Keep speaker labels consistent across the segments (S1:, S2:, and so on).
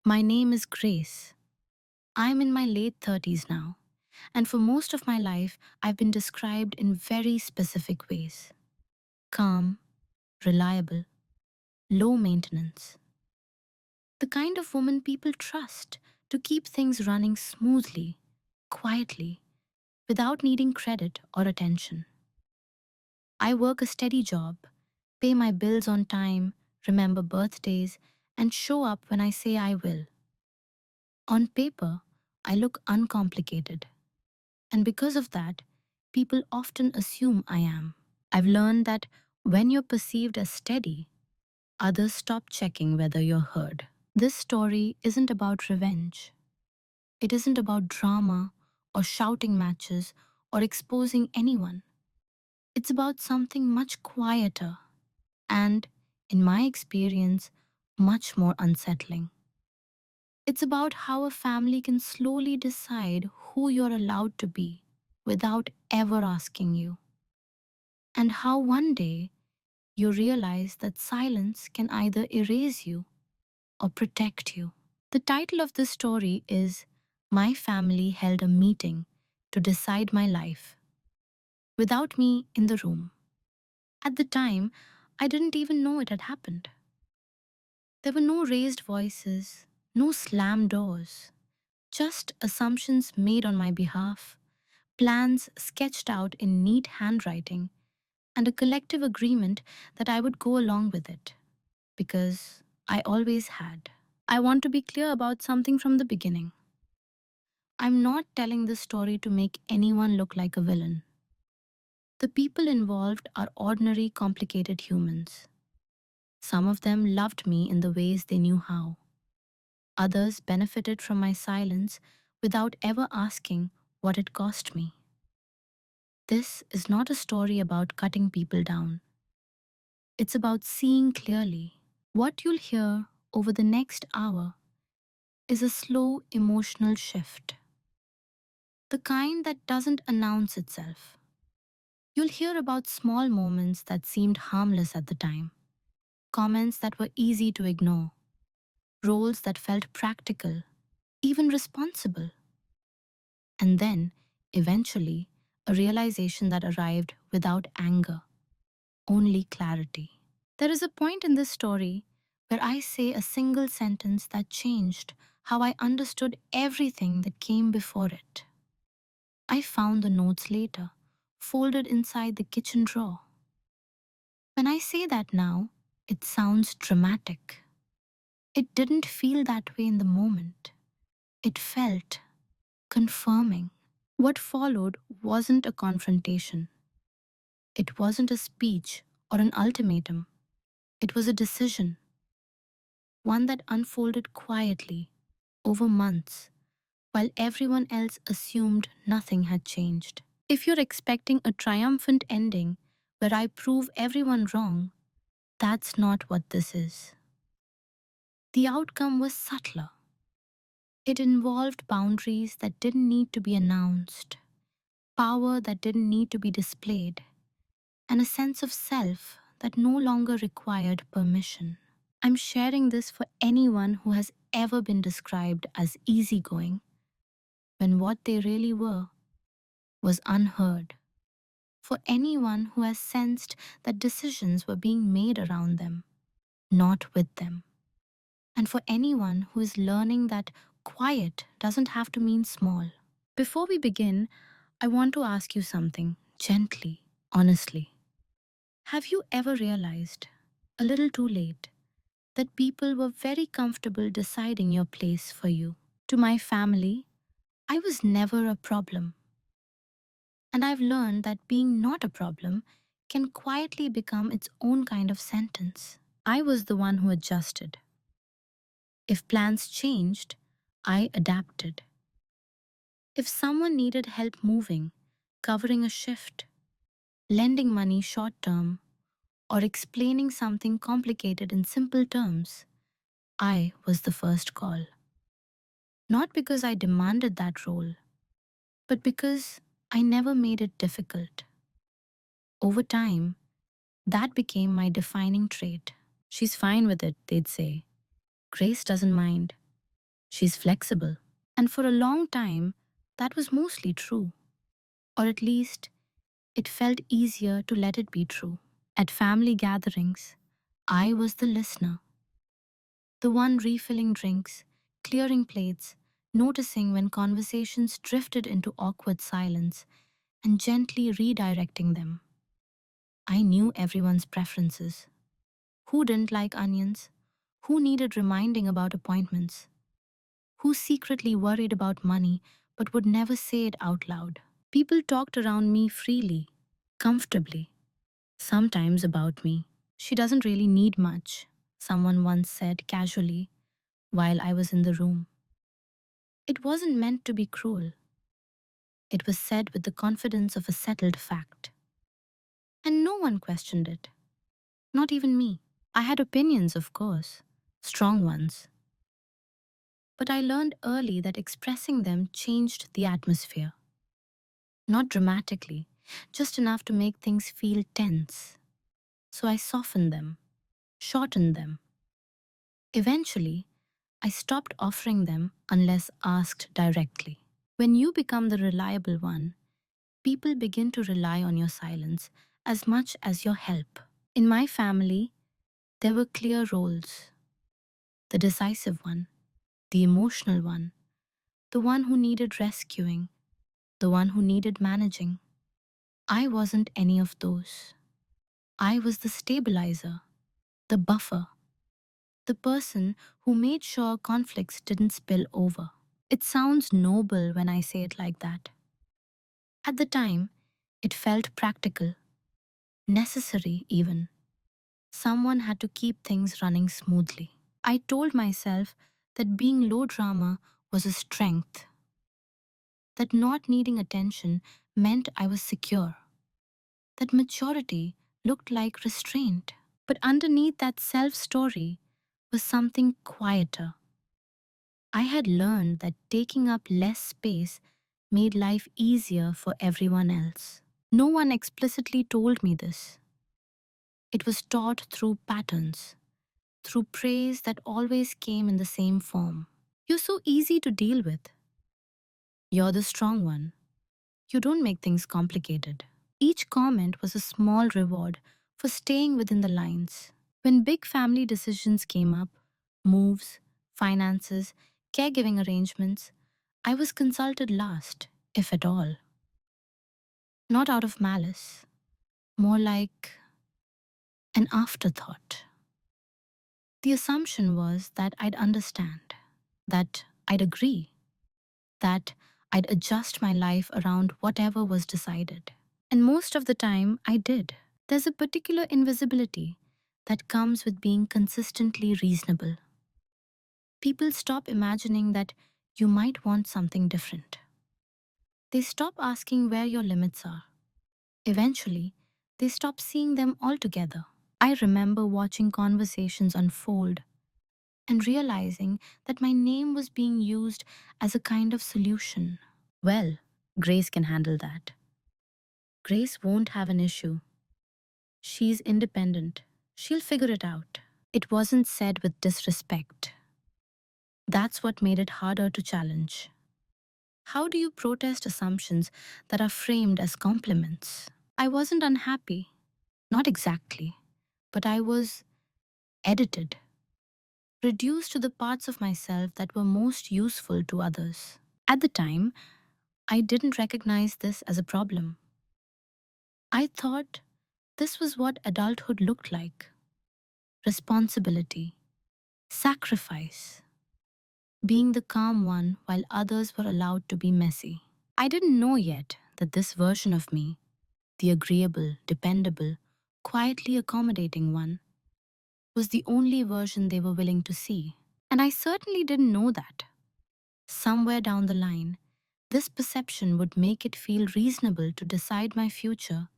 S1: My name is Grace. I'm in my late 30s now, and for most of my life, I've been described in very specific ways: calm, reliable, low maintenance. The kind of woman people trust to keep things running smoothly, quietly, without needing credit or attention. I work a steady job, pay my bills on time, remember birthdays, and show up when I say I will. On paper, I look uncomplicated. And because of that, people often assume I am. I've learned that when you're perceived as steady, others stop checking whether you're heard. This story isn't about revenge. It isn't about drama or shouting matches or exposing anyone. It's about something much quieter and, in my experience, much more unsettling. It's about how a family can slowly decide who you're allowed to be without ever asking you, and how one day you realize that silence can either erase you or protect you. The title of this story is My Family Held a Meeting to Decide My Life without me in the room. At the time, I didn't even know it had happened. There were no raised voices, no slammed doors, just assumptions made on my behalf, plans sketched out in neat handwriting, and a collective agreement that I would go along with it, because I always had. I want to be clear about something from the beginning. I'm not telling this story to make anyone look like a villain. The people involved are ordinary, complicated humans. Some of them loved me in the ways they knew how. Others benefited from my silence without ever asking what it cost me. This is not a story about cutting people down. It's about seeing clearly. What you'll hear over the next hour is a slow emotional shift, the kind that doesn't announce itself. You'll hear about small moments that seemed harmless at the time, comments that were easy to ignore, roles that felt practical, even responsible, and then, eventually, a realization that arrived without anger, only clarity. There is a point in this story where I say a single sentence that changed how I understood everything that came before it. I found the notes later, folded inside the kitchen drawer. When I say that now, it sounds dramatic. It didn't feel that way in the moment. It felt confirming. What followed wasn't a confrontation. It wasn't a speech or an ultimatum. It was a decision, one that unfolded quietly over months while everyone else assumed nothing had changed. If you're expecting a triumphant ending where I prove everyone wrong, that's not what this is. The outcome was subtler. It involved boundaries that didn't need to be announced, power that didn't need to be displayed, and a sense of self that no longer required permission. I'm sharing this for anyone who has ever been described as easygoing when what they really were was unheard. For anyone who has sensed that decisions were being made around them, not with them. And for anyone who is learning that quiet doesn't have to mean small. Before we begin, I want to ask you something gently, honestly. Have you ever realized, a little too late, that people were very comfortable deciding your place for you? To my family, I was never a problem. And I've learned that being not a problem can quietly become its own kind of sentence. I was the one who adjusted. If plans changed, I adapted. If someone needed help moving, covering a shift, lending money short term, or explaining something complicated in simple terms, I was the first call. Not because I demanded that role, but because I never made it difficult. Over time, that became my defining trait. She's fine with it, they'd say. Grace doesn't mind. She's flexible. And for a long time, that was mostly true. Or at least, it felt easier to let it be true. At family gatherings, I was the listener, the one refilling drinks, clearing plates, noticing when conversations drifted into awkward silence, and gently redirecting them. I knew everyone's preferences. Who didn't like onions? Who needed reminding about appointments? Who secretly worried about money but would never say it out loud? People talked around me freely, comfortably, sometimes about me. She doesn't really need much, someone once said casually while I was in the room. It wasn't meant to be cruel. It was said with the confidence of a settled fact. And no one questioned it, not even me. I had opinions, of course, strong ones. But I learned early that expressing them changed the atmosphere. Not dramatically, just enough to make things feel tense. So I softened them, shortened them. Eventually, I stopped offering them unless asked directly. When you become the reliable one, people begin to rely on your silence as much as your help. In my family, there were clear roles: the decisive one, the emotional one, the one who needed rescuing, the one who needed managing. I wasn't any of those. I was the stabilizer, the buffer, the person who made sure conflicts didn't spill over. It sounds noble when I say it like that. At the time, it felt practical, necessary even. Someone had to keep things running smoothly. I told myself that being low drama was a strength, that not needing attention meant I was secure, that maturity looked like restraint. But underneath that self story was something quieter. I had learned that taking up less space made life easier for everyone else. No one explicitly told me this. It was taught through patterns, through praise that always came in the same form. You're so easy to deal with. You're the strong one. You don't make things complicated. Each comment was a small reward for staying within the lines. When big family decisions came up, moves, finances, caregiving arrangements, I was consulted last, if at all. Not out of malice, more like an afterthought. The assumption was that I'd understand, that I'd agree, that I'd adjust my life around whatever was decided. And most of the time, I did. There's a particular invisibility that comes with being consistently reasonable. People stop imagining that you might want something different. They stop asking where your limits are. Eventually, they stop seeing them altogether. I remember watching conversations unfold and realizing that my name was being used as a kind of solution. Well, Grace can handle that. Grace won't have an issue. She's independent. She'll figure it out. It wasn't said with disrespect. That's what made it harder to challenge. How do you protest assumptions that are framed as compliments? I wasn't unhappy. Not exactly. But I was edited, reduced to the parts of myself that were most useful to others. At the time, I didn't recognize this as a problem. I thought this was what adulthood looked like: responsibility, sacrifice, being the calm one while others were allowed to be messy. I didn't know yet that this version of me, the agreeable, dependable, quietly accommodating one, was the only version they were willing to see. And I certainly didn't know that. Somewhere down the line, this perception would make it feel reasonable to decide my future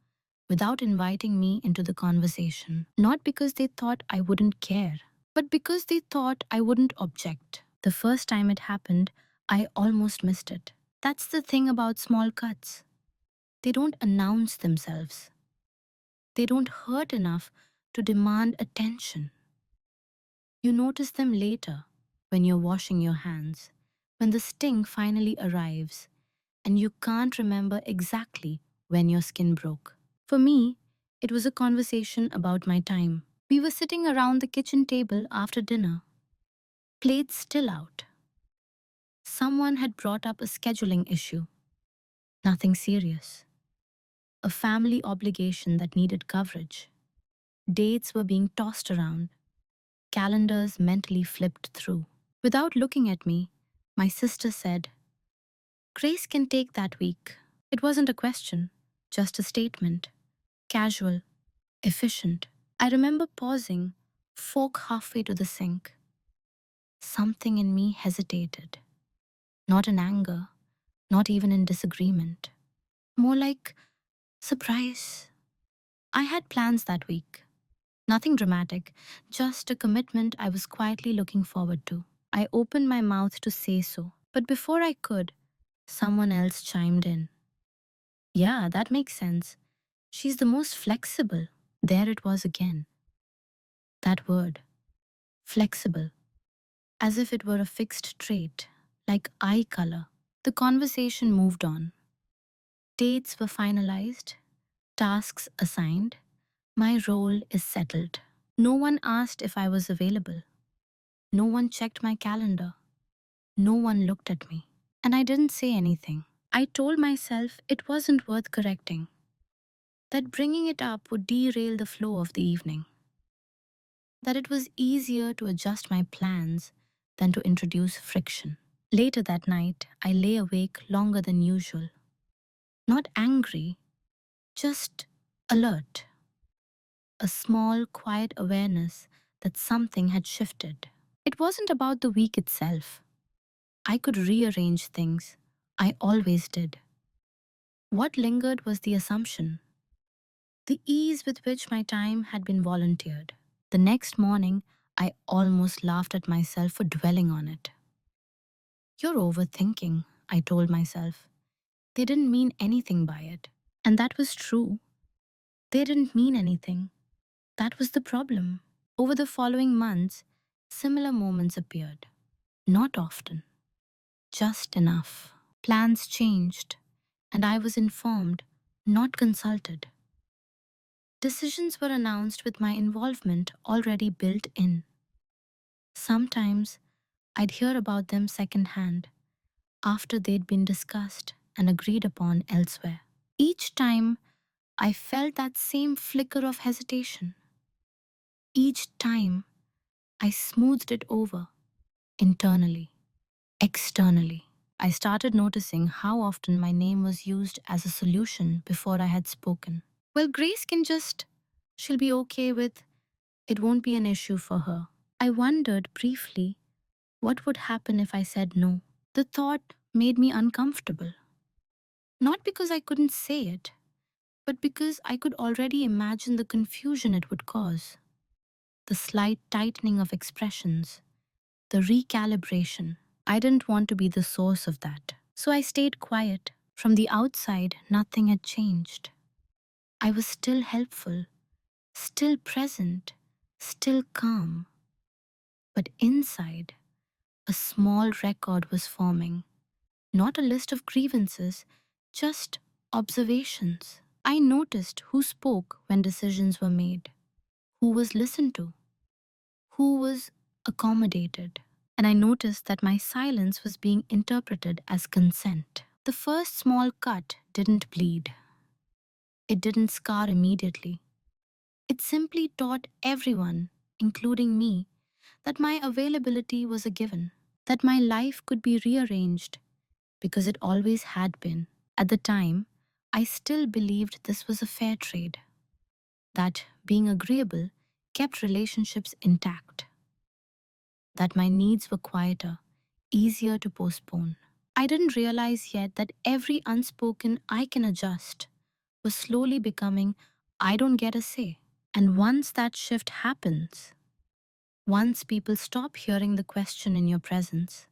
S1: without inviting me into the conversation. Not because they thought I wouldn't care, but because they thought I wouldn't object. The first time it happened, I almost missed it. That's the thing about small cuts. They don't announce themselves. They don't hurt enough to demand attention. You notice them later, when you're washing your hands, when the sting finally arrives, and you can't remember exactly when your skin broke. For me, it was a conversation about my time. We were sitting around the kitchen table after dinner, plates still out. Someone had brought up a scheduling issue, nothing serious, a family obligation that needed coverage. Dates were being tossed around, calendars mentally flipped through. Without looking at me, my sister said, Grace can take that week. It wasn't a question, just a statement. Casual, efficient. I remember pausing, fork halfway to the sink. Something in me hesitated. Not in anger, not even in disagreement. More like surprise. I had plans that week. Nothing dramatic, just a commitment I was quietly looking forward to. I opened my mouth to say so, but before I could, someone else chimed in. Yeah, that makes sense. She's the most flexible. There it was again. That word, flexible, as if it were a fixed trait, like eye color. The conversation moved on. Dates were finalized, tasks assigned. My role is settled. No one asked if I was available. No one checked my calendar. No one looked at me. And I didn't say anything. I told myself it wasn't worth correcting, that bringing it up would derail the flow of the evening, that it was easier to adjust my plans than to introduce friction. Later that night, I lay awake longer than usual. Not angry, just alert. A small, quiet awareness that something had shifted. It wasn't about the week itself. I could rearrange things. I always did. What lingered was the assumption, the ease with which my time had been volunteered. The next morning, I almost laughed at myself for dwelling on it. You're overthinking, I told myself. They didn't mean anything by it. And that was true. They didn't mean anything. That was the problem. Over the following months, similar moments appeared. Not often, just enough. Plans changed, and I was informed, not consulted. Decisions were announced with my involvement already built in. Sometimes I'd hear about them secondhand, after they'd been discussed and agreed upon elsewhere. Each time, I felt that same flicker of hesitation. Each time, I smoothed it over, internally, externally. I started noticing how often my name was used as a solution before I had spoken. Well, Grace can just, she'll be okay with, it won't be an issue for her. I wondered briefly what would happen if I said no. The thought made me uncomfortable. Not because I couldn't say it, but because I could already imagine the confusion it would cause. The slight tightening of expressions, the recalibration. I didn't want to be the source of that. So I stayed quiet. From the outside, nothing had changed. I was still helpful, still present, still calm. But inside, a small record was forming. Not a list of grievances, just observations. I noticed who spoke when decisions were made, who was listened to, who was accommodated. And I noticed that my silence was being interpreted as consent. The first small cut didn't bleed. It didn't scar immediately. It simply taught everyone, including me, that my availability was a given, that my life could be rearranged because it always had been. At the time, I still believed this was a fair trade, that being agreeable kept relationships intact, that my needs were quieter, easier to postpone. I didn't realize yet that every unspoken I can adjust was slowly becoming I don't get a say. And once that shift happens, once people stop hearing the question in your presence,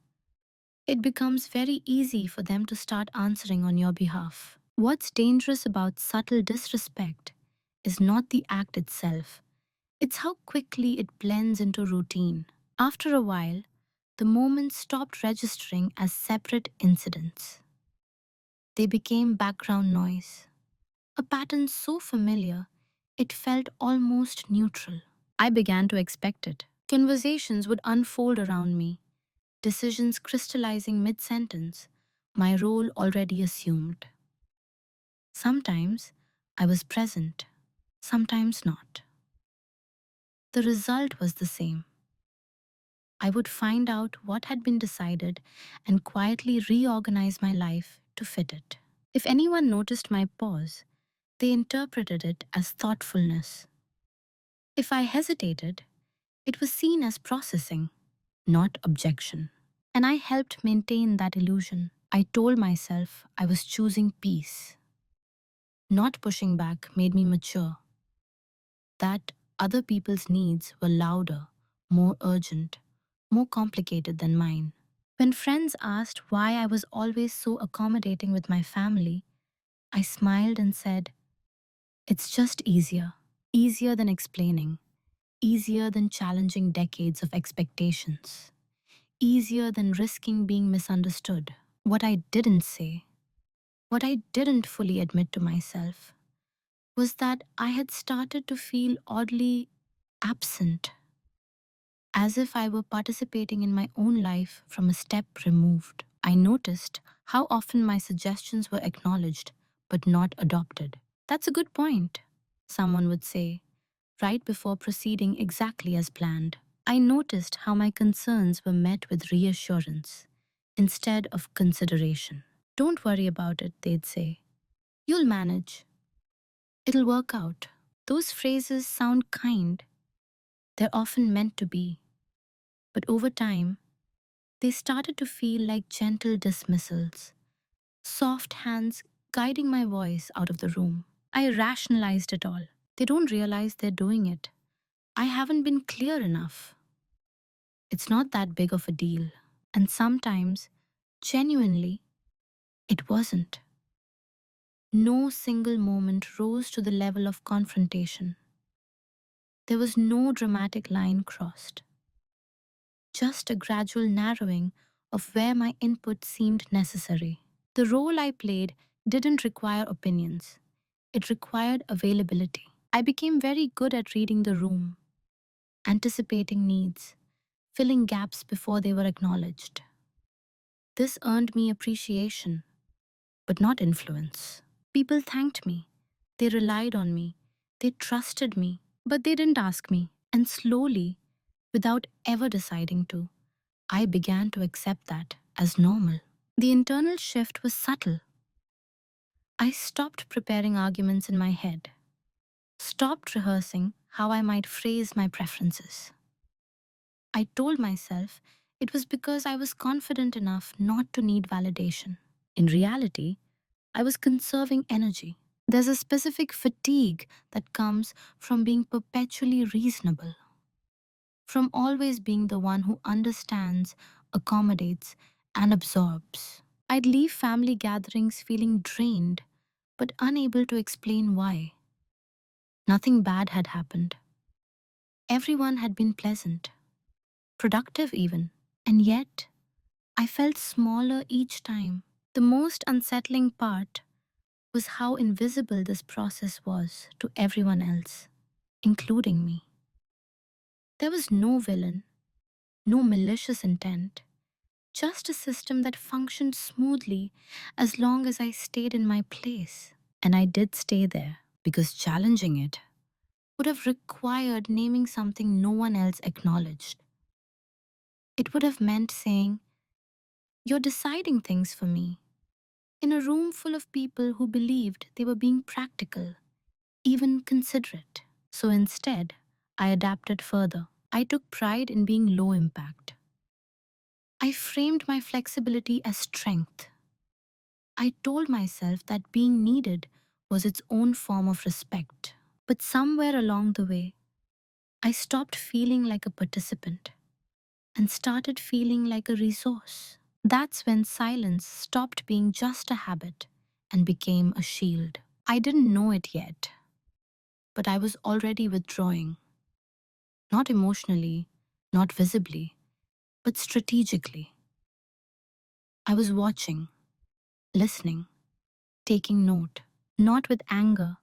S1: it becomes very easy for them to start answering on your behalf. What's dangerous about subtle disrespect is not the act itself, it's how quickly it blends into routine. After a while, the moments stopped registering as separate incidents. They became background noise, a pattern so familiar it felt almost neutral. I began to expect it. Conversations would unfold around me, decisions crystallizing mid sentence, my role already assumed. Sometimes I was present, sometimes not. The result was the same. I would find out what had been decided and quietly reorganize my life to fit it. If anyone noticed my pause, they interpreted it as thoughtfulness. If I hesitated, it was seen as processing, not objection. And I helped maintain that illusion. I told myself I was choosing peace. Not pushing back made me mature. That other people's needs were louder, more urgent, more complicated than mine. When friends asked why I was always so accommodating with my family, I smiled and said, "It's just easier. Easier than explaining. Easier than challenging decades of expectations. Easier than risking being misunderstood." What I didn't say, what I didn't fully admit to myself, was that I had started to feel oddly absent, as if I were participating in my own life from a step removed. I noticed how often my suggestions were acknowledged but not adopted. "That's a good point," someone would say, right before proceeding exactly as planned. I noticed how my concerns were met with reassurance instead of consideration. "Don't worry about it," they'd say. "You'll manage. It'll work out." Those phrases sound kind. They're often meant to be. But over time, they started to feel like gentle dismissals, soft hands guiding my voice out of the room. I rationalized it all. "They don't realize they're doing it. I haven't been clear enough. It's not that big of a deal." And sometimes, genuinely, it wasn't. No single moment rose to the level of confrontation. There was no dramatic line crossed, just a gradual narrowing of where my input seemed necessary. The role I played didn't require opinions, it required availability. I became very good at reading the room, anticipating needs, filling gaps before they were acknowledged. This earned me appreciation, but not influence. People thanked me, they relied on me, they trusted me, but they didn't ask me. And slowly, without ever deciding to, I began to accept that as normal. The internal shift was subtle. I stopped preparing arguments in my head, stopped rehearsing how I might phrase my preferences. I told myself it was because I was confident enough not to need validation. In reality, I was conserving energy. There's a specific fatigue that comes from being perpetually reasonable, from always being the one who understands, accommodates, and absorbs. I'd leave family gatherings feeling drained, but unable to explain why. Nothing bad had happened. Everyone had been pleasant, productive even, and yet I felt smaller each time. The most unsettling part was how invisible this process was to everyone else, including me. There was no villain, no malicious intent, just a system that functioned smoothly as long as I stayed in my place. And I did stay there because challenging it would have required naming something no one else acknowledged. It would have meant saying, "You're deciding things for me," in a room full of people who believed they were being practical, even considerate. So instead, I adapted further. I took pride in being low impact. I framed my flexibility as strength. I told myself that being needed was its own form of respect. But somewhere along the way, I stopped feeling like a participant and started feeling like a resource. That's when silence stopped being just a habit and became a shield. I didn't know it yet, but I was already withdrawing. Not emotionally, not visibly, but strategically. I was watching, listening, taking note, not with anger,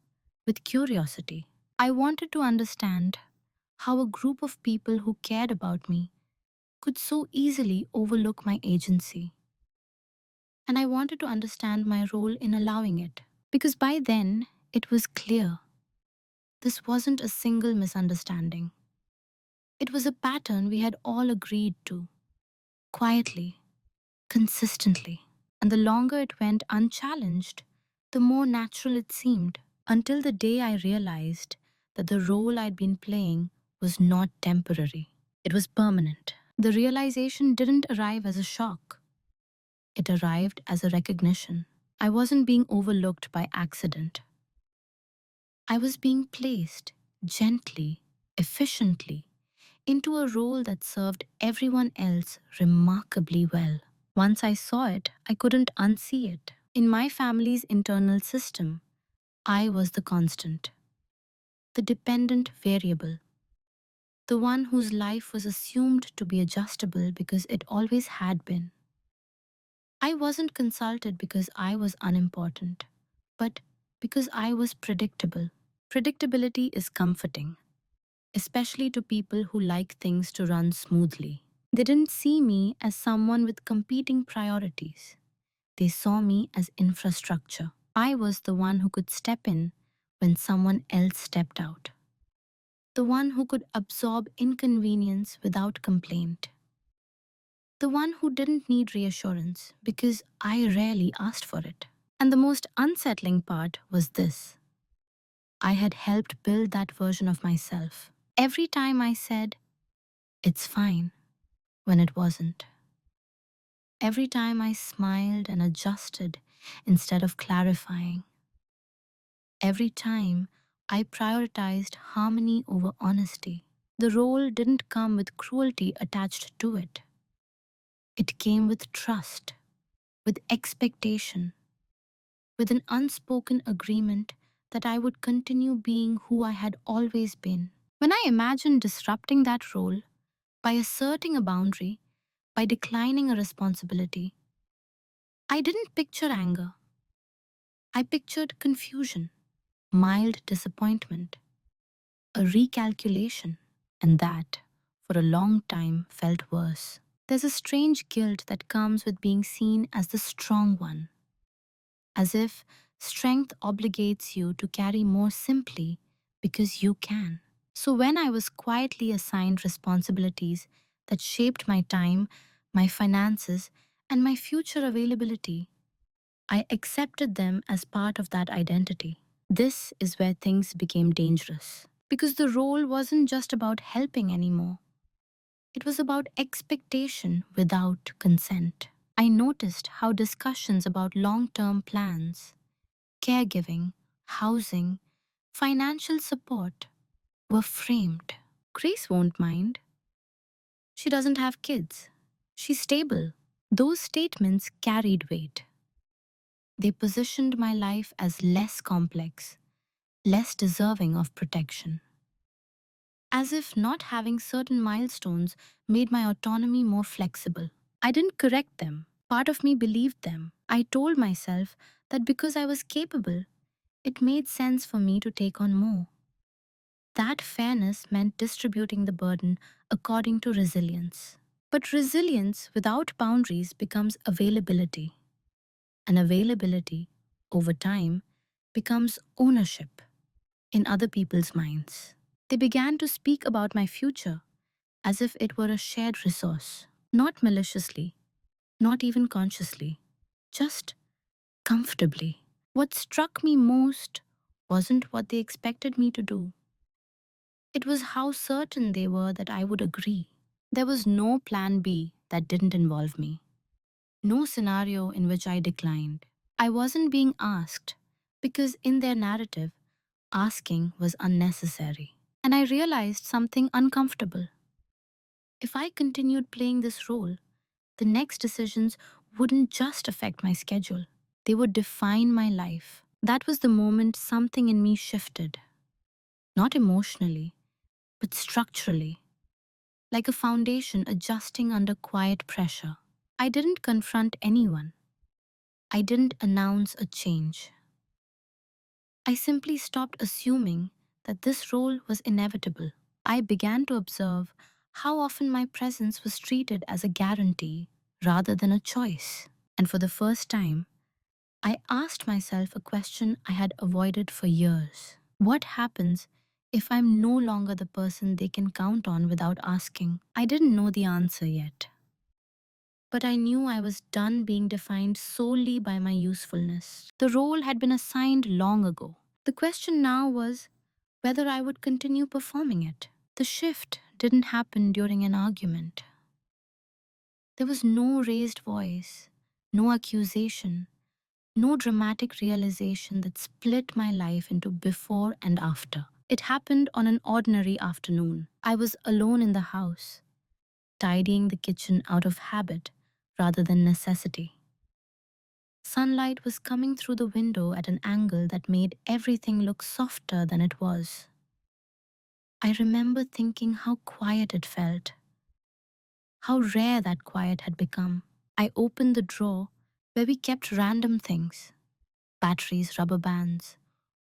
S1: with curiosity. I wanted to understand how a group of people who cared about me could so easily overlook my agency. And I wanted to understand my role in allowing it. Because by then, it was clear this wasn't a single misunderstanding. It was a pattern we had all agreed to, quietly, consistently. And the longer it went unchallenged, the more natural it seemed, until the day I realized that the role I'd been playing was not temporary. It was permanent. The realization didn't arrive as a shock. It arrived as a recognition. I wasn't being overlooked by accident. I was being placed gently, efficiently, into a role that served everyone else remarkably well. Once I saw it, I couldn't unsee it. In my family's internal system, I was the constant, the dependent variable, the one whose life was assumed to be adjustable because it always had been. I wasn't consulted because I was unimportant, but because I was predictable. Predictability is comforting, especially to people who like things to run smoothly. They didn't see me as someone with competing priorities. They saw me as infrastructure. I was the one who could step in when someone else stepped out, the one who could absorb inconvenience without complaint, the one who didn't need reassurance because I rarely asked for it. And the most unsettling part was this: I had helped build that version of myself. Every time I said, "It's fine," when it wasn't. Every time I smiled and adjusted instead of clarifying. Every time I prioritized harmony over honesty. The role didn't come with cruelty attached to it. It came with trust, with expectation, with an unspoken agreement that I would continue being who I had always been. When I imagined disrupting that role by asserting a boundary, by declining a responsibility, I didn't picture anger. I pictured confusion, mild disappointment, a recalculation, and that, for a long time, felt worse. There's a strange guilt that comes with being seen as the strong one, as if strength obligates you to carry more simply because you can. So when I was quietly assigned responsibilities that shaped my time, my finances, and my future availability, I accepted them as part of that identity. This is where things became dangerous. Because the role wasn't just about helping anymore. It was about expectation without consent. I noticed how discussions about long-term plans, caregiving, housing, financial support were framed. Grace won't mind. She doesn't have kids. She's stable. Those statements carried weight. They positioned my life as less complex, less deserving of protection. As if not having certain milestones made my autonomy more flexible. I didn't correct them. Part of me believed them. I told myself that because I was capable, it made sense for me to take on more. That fairness meant distributing the burden according to resilience. But resilience without boundaries becomes availability. And availability, over time, becomes ownership in other people's minds. They began to speak about my future as if it were a shared resource, not maliciously, not even consciously, just comfortably. What struck me most wasn't what they expected me to do. It was how certain they were that I would agree. There was no plan B that didn't involve me, no scenario in which I declined. I wasn't being asked because, in their narrative, asking was unnecessary. And I realized something uncomfortable. If I continued playing this role, the next decisions wouldn't just affect my schedule, they would define my life. That was the moment something in me shifted, not emotionally, but structurally. like a foundation adjusting under quiet pressure. I didn't confront anyone. I didn't announce a change. I simply stopped assuming that this role was inevitable. I began to observe how often my presence was treated as a guarantee rather than a choice. And for the first time, I asked myself a question I had avoided for years. What happens if I'm no longer the person they can count on without asking? I didn't know the answer yet, but I knew I was done being defined solely by my usefulness. The role had been assigned long ago. The question now was whether I would continue performing it. The shift didn't happen during an argument. There was no raised voice, no accusation, no dramatic realization that split my life into before and after. It happened on an ordinary afternoon. I was alone in the house, tidying the kitchen out of habit rather than necessity. Sunlight was coming through the window at an angle that made everything look softer than it was. I remember thinking how quiet it felt, how rare that quiet had become. I opened the drawer where we kept random things: batteries, rubber bands,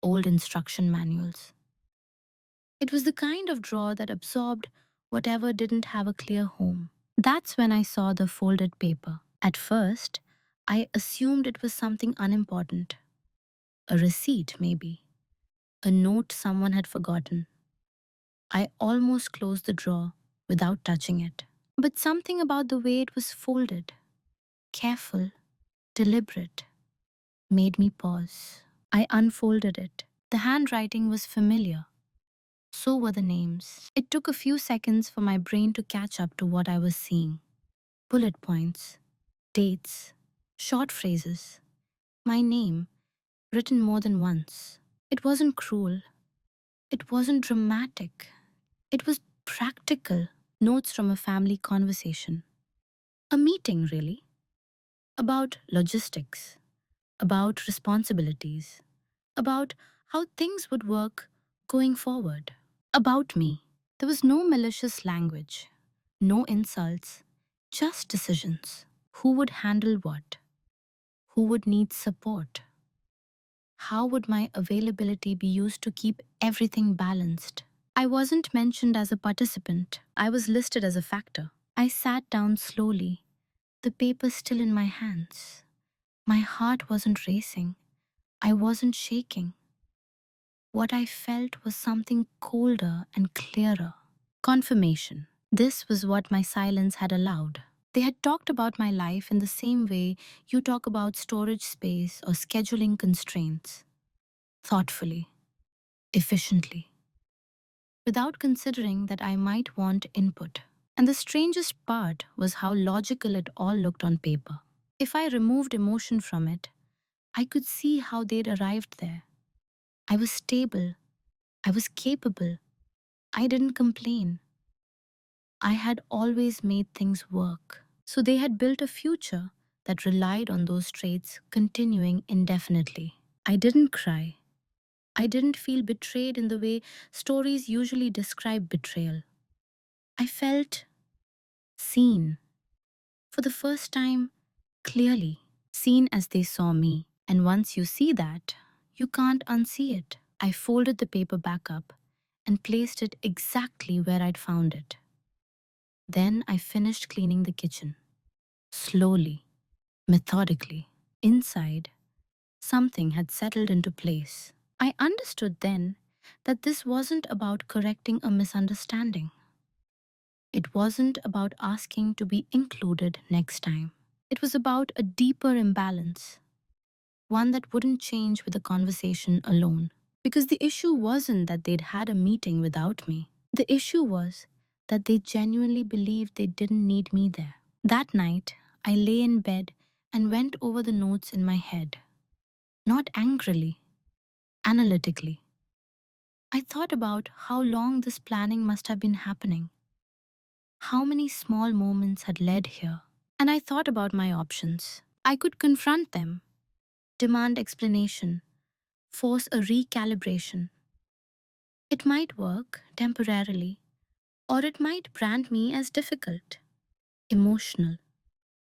S1: old instruction manuals. It was the kind of drawer that absorbed whatever didn't have a clear home. That's when I saw the folded paper. At first, I assumed it was something unimportant. A receipt, maybe. A note someone had forgotten. I almost closed the drawer without touching it. But something about the way it was folded, careful, deliberate, made me pause. I unfolded it. The handwriting was familiar. So were the names. It took a few seconds for my brain to catch up to what I was seeing. Bullet points, dates, short phrases, my name, written more than once. It wasn't cruel. It wasn't dramatic. It was practical. Notes from a family conversation. A meeting, really. About logistics, about responsibilities, about how things would work going forward. About me. There was no malicious language, no insults, just decisions. Who would handle what? Who would need support? How would my availability be used to keep everything balanced? I wasn't mentioned as a participant. I was listed as a factor. I sat down slowly, the paper still in my hands. My heart wasn't racing. I wasn't shaking. What I felt was something colder and clearer. Confirmation. This was what my silence had allowed. They had talked about my life in the same way you talk about storage space or scheduling constraints. Thoughtfully, efficiently, without considering that I might want input. And the strangest part was how logical it all looked on paper. If I removed emotion from it, I could see how they'd arrived there. I was stable. I was capable. I didn't complain. I had always made things work. So they had built a future that relied on those traits continuing indefinitely. I didn't cry. I didn't feel betrayed in the way stories usually describe betrayal. I felt seen. For the first time, clearly. Seen as they saw me. And once you see that, you can't unsee it. I folded the paper back up and placed it exactly where I'd found it. Then I finished cleaning the kitchen. Slowly, methodically. Inside, something had settled into place. I understood then that this wasn't about correcting a misunderstanding. It wasn't about asking to be included next time. It was about a deeper imbalance, one that wouldn't change with a conversation alone. Because the issue wasn't that they'd had a meeting without me. The issue was that they genuinely believed they didn't need me there. That night, I lay in bed and went over the notes in my head. Not angrily, analytically. I thought about how long this planning must have been happening, how many small moments had led here. And I thought about my options. I could confront them, demand explanation, force a recalibration. It might work temporarily, Or it might brand me as difficult, emotional,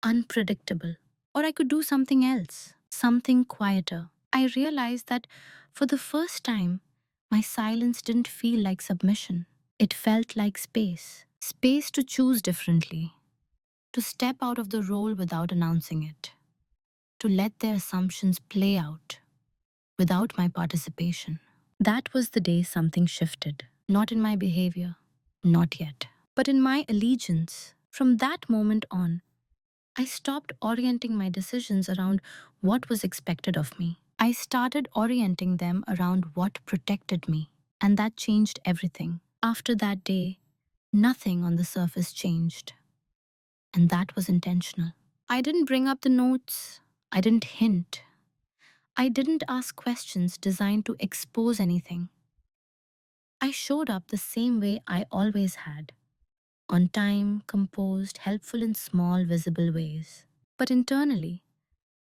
S1: unpredictable. Or I could do something else, something quieter. I realized that for the first time, my silence didn't feel like submission. It felt like space. Space to choose differently, to step out of the role without announcing it, to let their assumptions play out without my participation. That was the day something shifted. Not in my behavior, not yet, but in my allegiance. From that moment on, I stopped orienting my decisions around what was expected of me. I started orienting them around what protected me, and that changed everything. After that day, nothing on the surface changed, and that was intentional. I didn't bring up the notes, I didn't hint, I didn't ask questions designed to expose anything. I showed up the same way I always had, on time, composed, helpful in small, visible ways. But internally,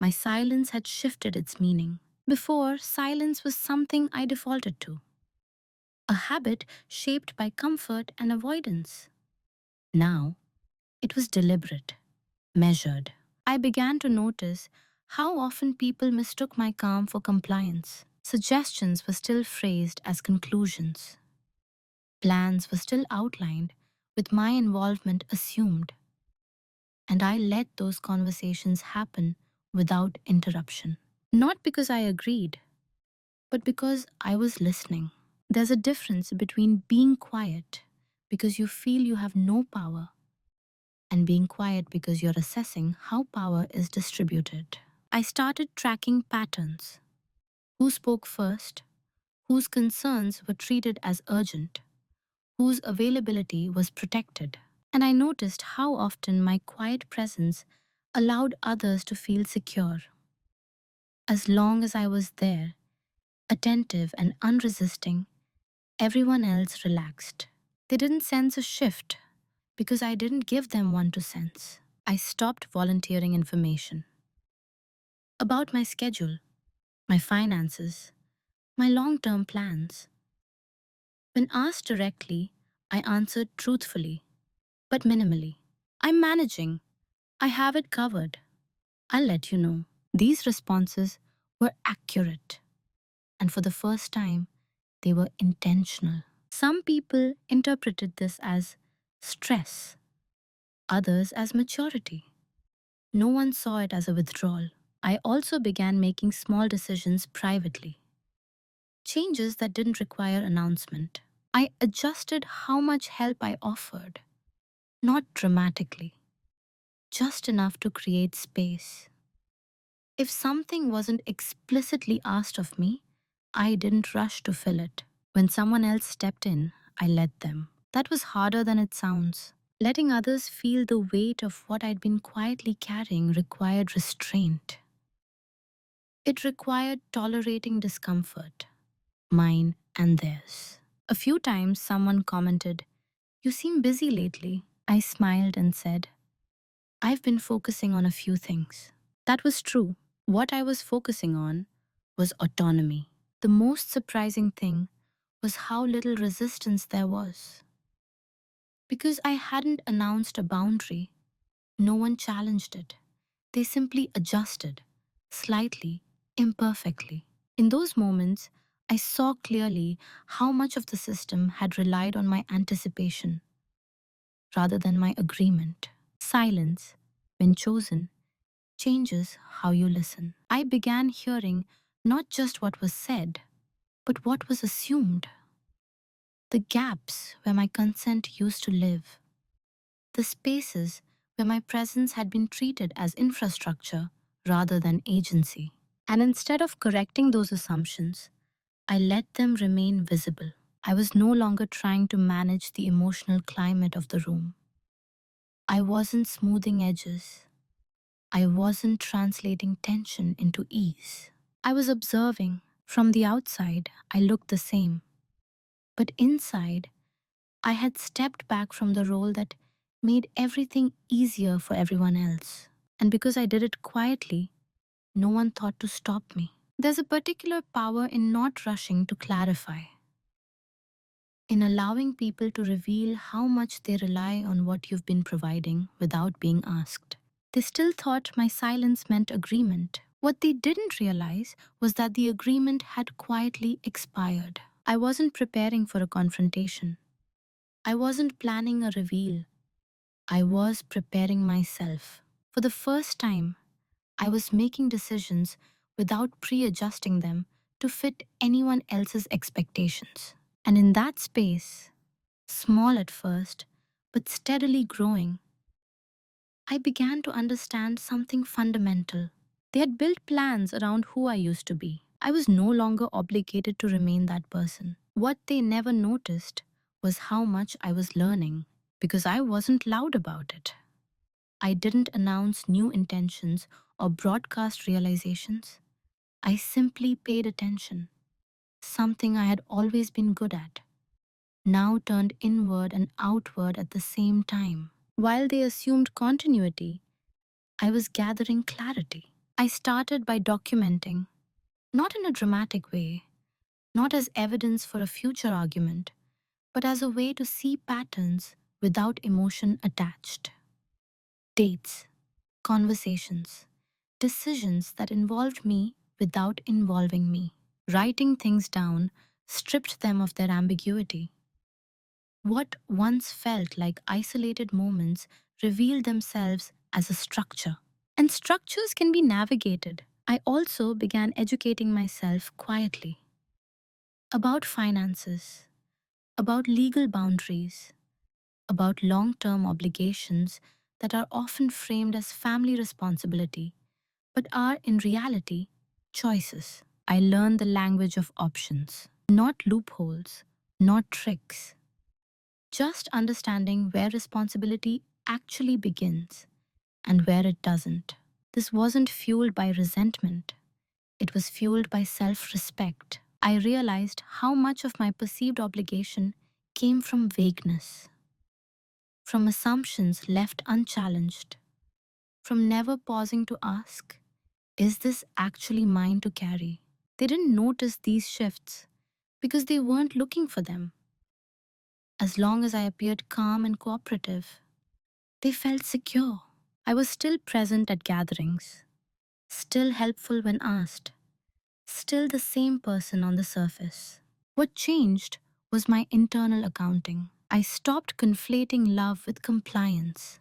S1: my silence had shifted its meaning. Before, silence was something I defaulted to, a habit shaped by comfort and avoidance. Now, it was deliberate, measured. I began to notice how often people mistook my calm for compliance. Suggestions were still phrased as conclusions. Plans were still outlined, with my involvement assumed. And I let those conversations happen without interruption. Not because I agreed, but because I was listening. There's a difference between being quiet because you feel you have no power and being quiet because you're assessing how power is distributed. I started tracking patterns. Who spoke first? Whose concerns were treated as urgent? Whose availability was protected? And I noticed how often my quiet presence allowed others to feel secure. As long as I was there, attentive and unresisting, everyone else relaxed. They didn't sense a shift because I didn't give them one to sense. I stopped volunteering information about my schedule, my finances, my long term plans. When asked directly, I answered truthfully, but minimally. I'm managing. I have it covered. I'll let you know. These responses were accurate, and for the first time, they were intentional. Some people interpreted this as stress, others as maturity. No one saw it as a withdrawal. I also began making small decisions privately, changes that didn't require announcement. I adjusted how much help I offered, not dramatically, just enough to create space. If something wasn't explicitly asked of me, I didn't rush to fill it. When someone else stepped in, I let them. That was harder than it sounds. Letting others feel the weight of what I'd been quietly carrying required restraint. It required tolerating discomfort, mine and theirs. A few times someone commented, "You seem busy lately." I smiled and said, "I've been focusing on a few things." That was true. What I was focusing on was autonomy. The most surprising thing was how little resistance there was. Because I hadn't announced a boundary, no one challenged it. They simply adjusted, slightly, imperfectly. In those moments, I saw clearly how much of the system had relied on my anticipation rather than my agreement. Silence, when chosen, changes how you listen. I began hearing not just what was said, but what was assumed. The gaps where my consent used to live, the spaces where my presence had been treated as infrastructure rather than agency. And instead of correcting those assumptions, I let them remain visible. I was no longer trying to manage the emotional climate of the room. I wasn't smoothing edges. I wasn't translating tension into ease. I was observing. From the outside, I looked the same. But inside, I had stepped back from the role that made everything easier for everyone else. And because I did it quietly, no one thought to stop me. There's a particular power in not rushing to clarify. in allowing people to reveal how much they rely on what you've been providing without being asked. They still thought my silence meant agreement. What they didn't realize was that the agreement had quietly expired. I wasn't preparing for a confrontation. I wasn't planning a reveal. I was preparing myself. For the first time, I was making decisions without pre-adjusting them to fit anyone else's expectations. And in that space, small at first, but steadily growing, I began to understand something fundamental. They had built plans around who I used to be. I was no longer obligated to remain that person. What they never noticed was how much I was learning, because I wasn't loud about it. I didn't announce new intentions or broadcast realizations. I simply paid attention, something I had always been good at, now turned inward and outward at the same time. While they assumed continuity, I was gathering clarity. I started by documenting, not in a dramatic way, not as evidence for a future argument, but as a way to see patterns without emotion attached. Dates, conversations, decisions that involved me without involving me. Writing things down stripped them of their ambiguity. What once felt like isolated moments revealed themselves as a structure. And structures can be navigated. I also began educating myself quietly about finances, about legal boundaries, about long term obligations that are often framed as family responsibility, but are in reality choices. I learned the language of options, not loopholes, not tricks, just understanding where responsibility actually begins and where it doesn't. This wasn't fueled by resentment, it was fueled by self respect. I realized how much of my perceived obligation came from vagueness, from assumptions left unchallenged, from never pausing to ask, is this actually mine to carry? They didn't notice these shifts because they weren't looking for them. As long as I appeared calm and cooperative, they felt secure. I was still present at gatherings, still helpful when asked, still the same person on the surface. What changed was my internal accounting. I stopped conflating love with compliance,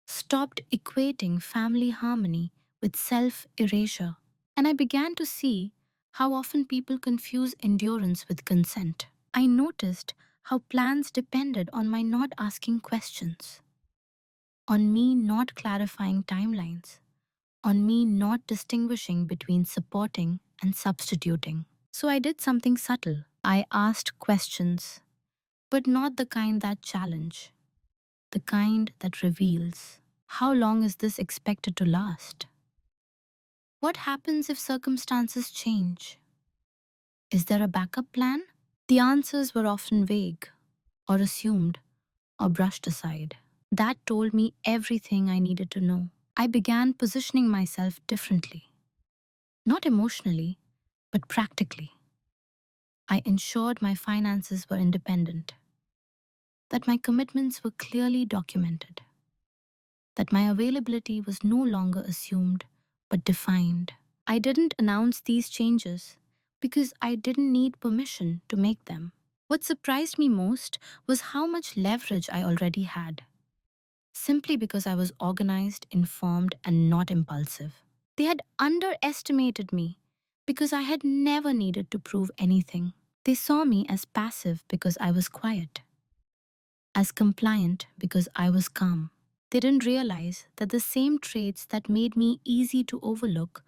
S1: stopped equating family harmony with self erasure, and I began to see how often people confuse endurance with consent. I noticed how plans depended on my not asking questions, on me not clarifying timelines, on me not distinguishing between supporting and substituting. So I did something subtle. I asked questions, but not the kind that challenge, the kind that reveals. How long is this expected to last? What happens if circumstances change? Is there a backup plan? The answers were often vague, or assumed, or brushed aside. That told me everything I needed to know. I began positioning myself differently, not emotionally, but practically. I ensured my finances were independent, that my commitments were clearly documented, that my availability was no longer assumed but defined. I didn't announce these changes because I didn't need permission to make them. What surprised me most was how much leverage I already had, simply because I was organized, informed, and not impulsive. They had underestimated me because I had never needed to prove anything. They saw me as passive because I was quiet, as compliant because I was calm. They didn't realize that the same traits that made me easy to overlook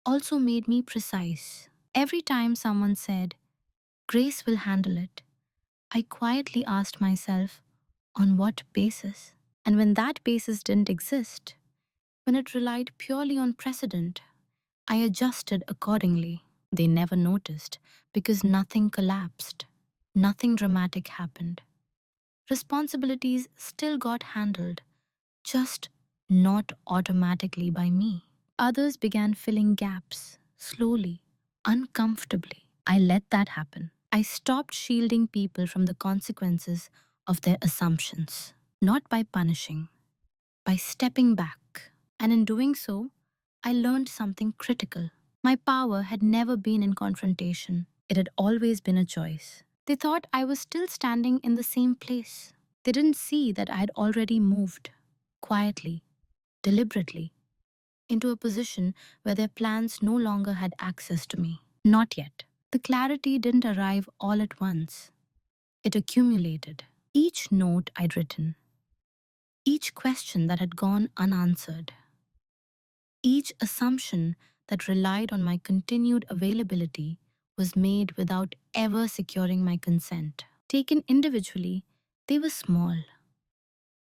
S1: also made me precise. Every time someone said, Grace will handle it, I quietly asked myself, on what basis? And when that basis didn't exist, when it relied purely on precedent, I adjusted accordingly. They never noticed because nothing collapsed, nothing dramatic happened. Responsibilities still got handled, just not automatically by me. Others began filling gaps, slowly, uncomfortably. I let that happen. I stopped shielding people from the consequences of their assumptions, not by punishing, by stepping back. And in doing so, I learned something critical. My power had never been in confrontation, it had always been a choice. They thought I was still standing in the same place. They didn't see that I had already moved, quietly, deliberately, into a position where their plans no longer had access to me. Not yet. The clarity didn't arrive all at once. It accumulated. Each note I'd written, each question that had gone unanswered, each assumption that relied on my continued availability was made without ever securing my consent. Taken individually, they were small.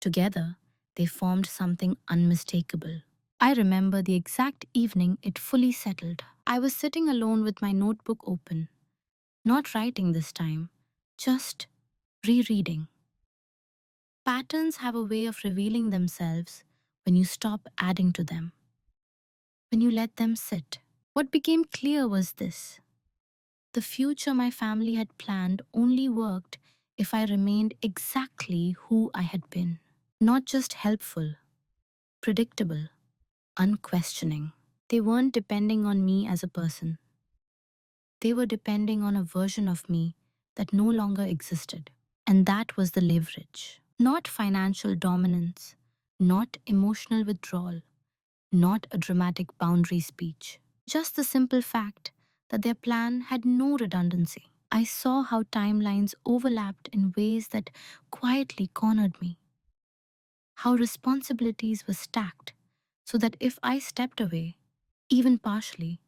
S1: Together, they formed something unmistakable. I remember the exact evening it fully settled. I was sitting alone with my notebook open, not writing this time, just rereading. Patterns have a way of revealing themselves when you stop adding to them, when you let them sit. What became clear was this: the future my family had planned only worked if I remained exactly who I had been. Not just helpful, predictable, unquestioning. They weren't depending on me as a person. They were depending on a version of me that no longer existed. And that was the leverage. Not financial dominance, not emotional withdrawal, not a dramatic boundary speech. Just the simple fact that their plan had no redundancy. I saw how timelines overlapped in ways that quietly cornered me, how responsibilities were stacked so that if I stepped away, even partially,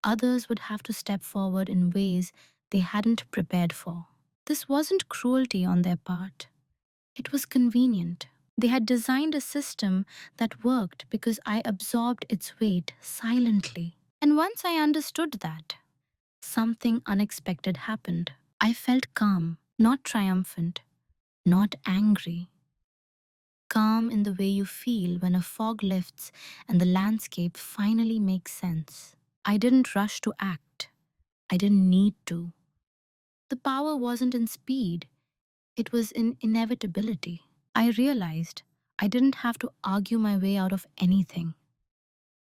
S1: others would have to step forward in ways they hadn't prepared for. This wasn't cruelty on their part, it was convenient. They had designed a system that worked because I absorbed its weight silently. And once I understood that, something unexpected happened. I felt calm, not triumphant, not angry. Calm in the way you feel when a fog lifts and the landscape finally makes sense. I didn't rush to act. I didn't need to. The power wasn't in speed, it was in inevitability. I realized I didn't have to argue my way out of anything.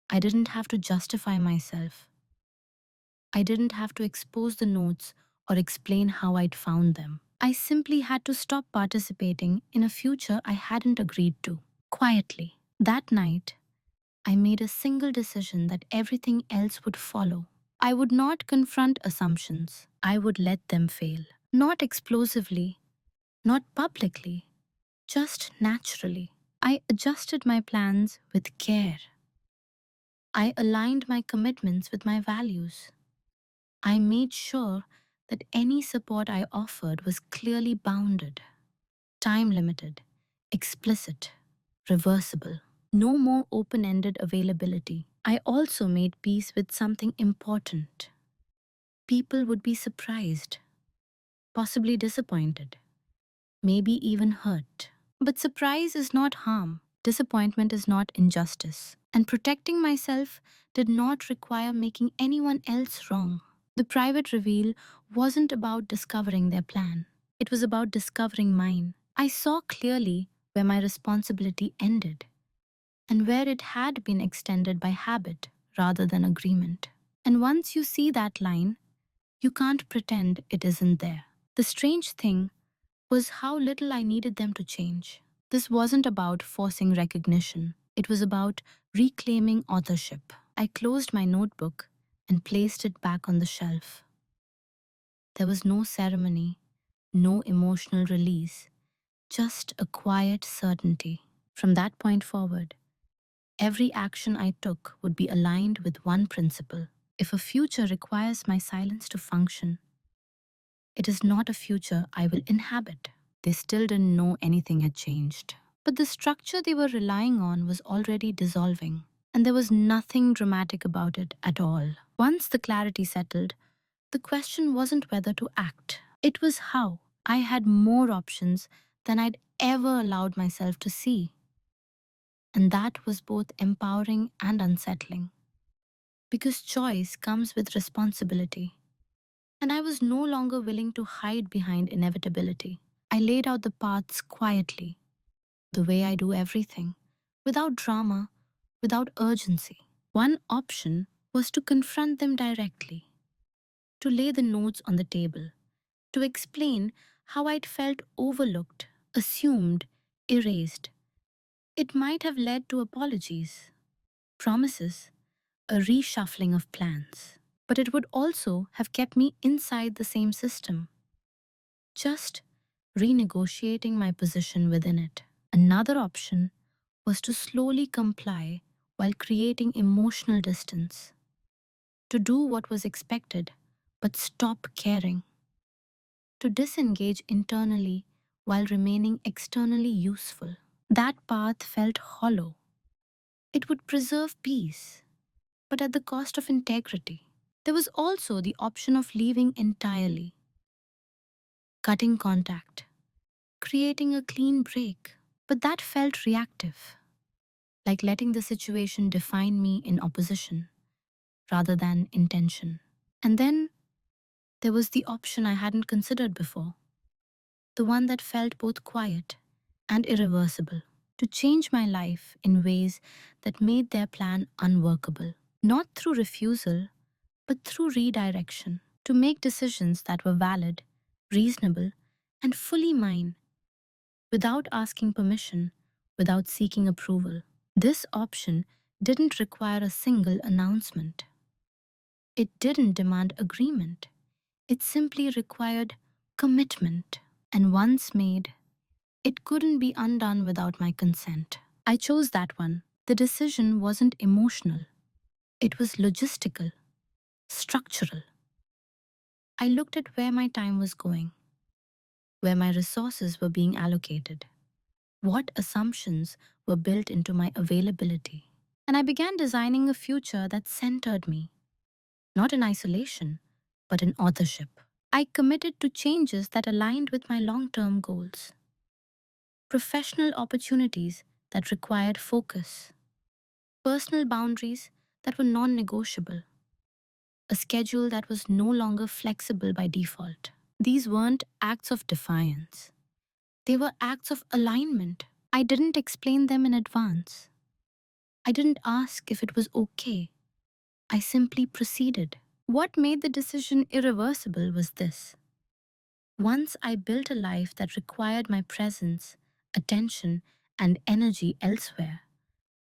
S1: I didn't have to justify myself. I didn't have to expose the notes or explain how I'd found them. I simply had to stop participating in a future I hadn't agreed to. Quietly, that night, I made a single decision that everything else would follow. I would not confront assumptions. I would let them fail. Not explosively, not publicly, just naturally. I adjusted my plans with care. I aligned my commitments with my values. I made sure that any support I offered was clearly bounded, time limited, explicit, reversible. No more open ended availability. I also made peace with something important. People would be surprised, possibly disappointed, maybe even hurt. But surprise is not harm. Disappointment is not injustice. And protecting myself did not require making anyone else wrong. The private reveal wasn't about discovering their plan. It was about discovering mine. I saw clearly where my responsibility ended and where it had been extended by habit rather than agreement. And once you see that line, you can't pretend it isn't there. The strange thing was how little I needed them to change. This wasn't about forcing recognition. It was about reclaiming authorship. I closed my notebook and placed it back on the shelf. There was no ceremony, no emotional release, just a quiet certainty. From that point forward, every action I took would be aligned with one principle. If a future requires my silence to function, it is not a future I will inhabit. They still didn't know anything had changed. But the structure they were relying on was already dissolving, and there was nothing dramatic about it at all. Once the clarity settled, the question wasn't whether to act, it was how. I had more options than I'd ever allowed myself to see, and that was both empowering and unsettling. Because choice comes with responsibility. and I was no longer willing to hide behind inevitability. I laid out the paths quietly, the way I do everything, without drama, without urgency. One option was to confront them directly, to lay the notes on the table, to explain how I'd felt overlooked, assumed, erased. It might have led to apologies, promises, a reshuffling of plans. But it would also have kept me inside the same system, just renegotiating my position within it. Another option was to slowly comply while creating emotional distance, to do what was expected but stop caring, to disengage internally while remaining externally useful. That path felt hollow. It would preserve peace, but at the cost of integrity. There was also the option of leaving entirely, cutting contact, creating a clean break. But that felt reactive, like letting the situation define me in opposition rather than intention. And then there was the option I hadn't considered before, the one that felt both quiet and irreversible, to change my life in ways that made their plan unworkable, not through refusal, but through redirection, to make decisions that were valid, reasonable, and fully mine, without asking permission, without seeking approval. This option didn't require a single announcement. It didn't demand agreement. It simply required commitment. And once made, it couldn't be undone without my consent. I chose that one. The decision wasn't emotional. It was logistical, structural. I looked at where my time was going, where my resources were being allocated, what assumptions were built into my availability. And I began designing a future that centered me, not in isolation, but in authorship. I committed to changes that aligned with my long term goals, professional opportunities that required focus, personal boundaries that were non negotiable, a schedule that was no longer flexible by default. These weren't acts of defiance, they were acts of alignment. I didn't explain them in advance. I didn't ask if it was okay. I simply proceeded. What made the decision irreversible was this. Once I built a life that required my presence, attention, and energy elsewhere,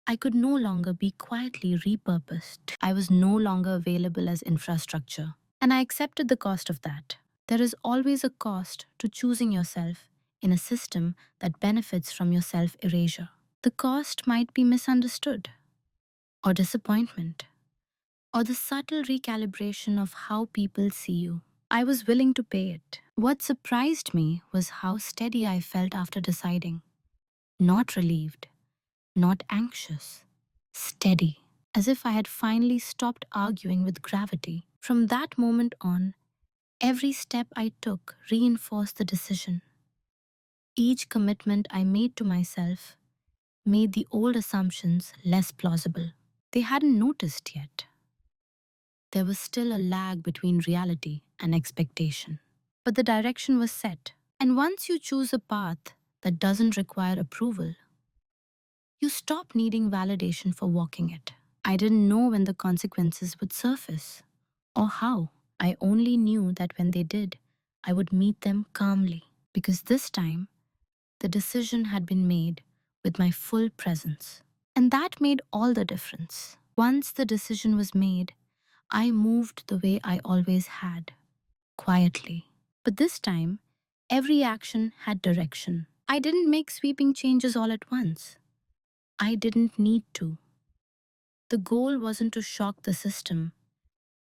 S1: I could no longer be quietly repurposed. I was no longer available as infrastructure. And I accepted the cost of that. There is always a cost to choosing yourself in a system that benefits from your self erasure. The cost might be misunderstood, or disappointment, or the subtle recalibration of how people see you. I was willing to pay it. What surprised me was how steady I felt after deciding. Not relieved, not anxious, steady, as if I had finally stopped arguing with gravity. From that moment on, every step I took reinforced the decision. Each commitment I made to myself made the old assumptions less plausible. They hadn't noticed yet. There was still a lag between reality and expectation. But the direction was set. And once you choose a path that doesn't require approval, you stop needing validation for walking it. I didn't know when the consequences would surface or how. I only knew that when they did, I would meet them calmly. Because this time, the decision had been made with my full presence. And that made all the difference. Once the decision was made, I moved the way I always had, quietly. But this time, every action had direction. I didn't make sweeping changes all at once. I didn't need to. The goal wasn't to shock the system,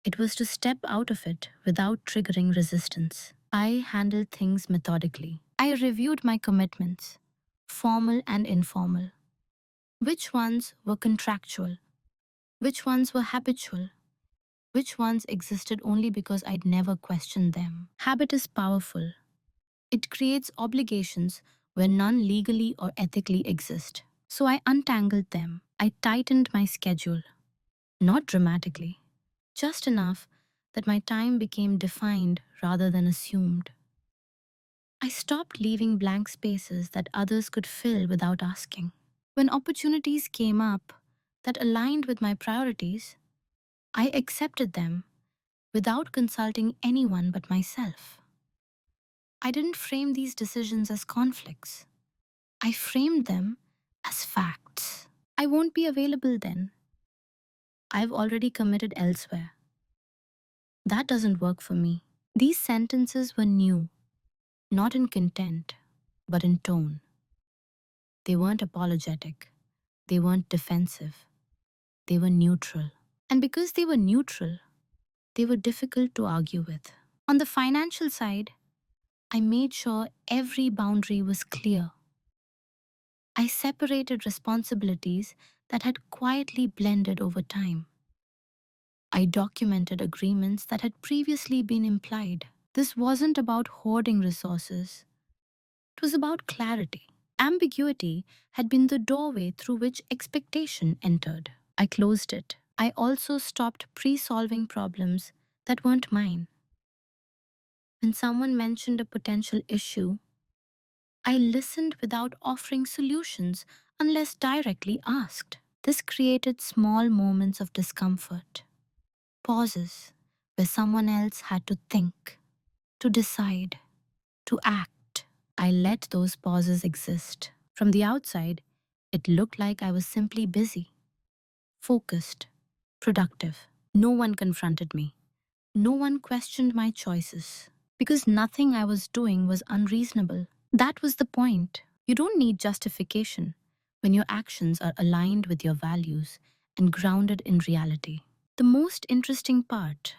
S1: it was to step out of it without triggering resistance. I handled things methodically. I reviewed my commitments, formal and informal. Which ones were contractual? Which ones were habitual? Which ones existed only because I'd never questioned them? Habit is powerful. It creates obligations where none legally or ethically exist. So I untangled them. I tightened my schedule. Not dramatically, just enough that my time became defined rather than assumed. I stopped leaving blank spaces that others could fill without asking. When opportunities came up that aligned with my priorities, I accepted them without consulting anyone but myself. I didn't frame these decisions as conflicts. I framed them as facts. I won't be available then. I've already committed elsewhere. That doesn't work for me. These sentences were new, not in content, but in tone. They weren't apologetic. They weren't defensive. They were neutral. And because they were neutral, they were difficult to argue with. On the financial side, I made sure every boundary was clear. I separated responsibilities that had quietly blended over time. I documented agreements that had previously been implied. This wasn't about hoarding resources, it was about clarity. Ambiguity had been the doorway through which expectation entered. I closed it. I also stopped pre solving problems that weren't mine. When someone mentioned a potential issue, I listened without offering solutions unless directly asked. This created small moments of discomfort, pauses where someone else had to think, to decide, to act. I let those pauses exist. From the outside, it looked like I was simply busy, focused, productive. No one confronted me. No one questioned my choices because nothing I was doing was unreasonable. That was the point. You don't need justification when your actions are aligned with your values and grounded in reality. The most interesting part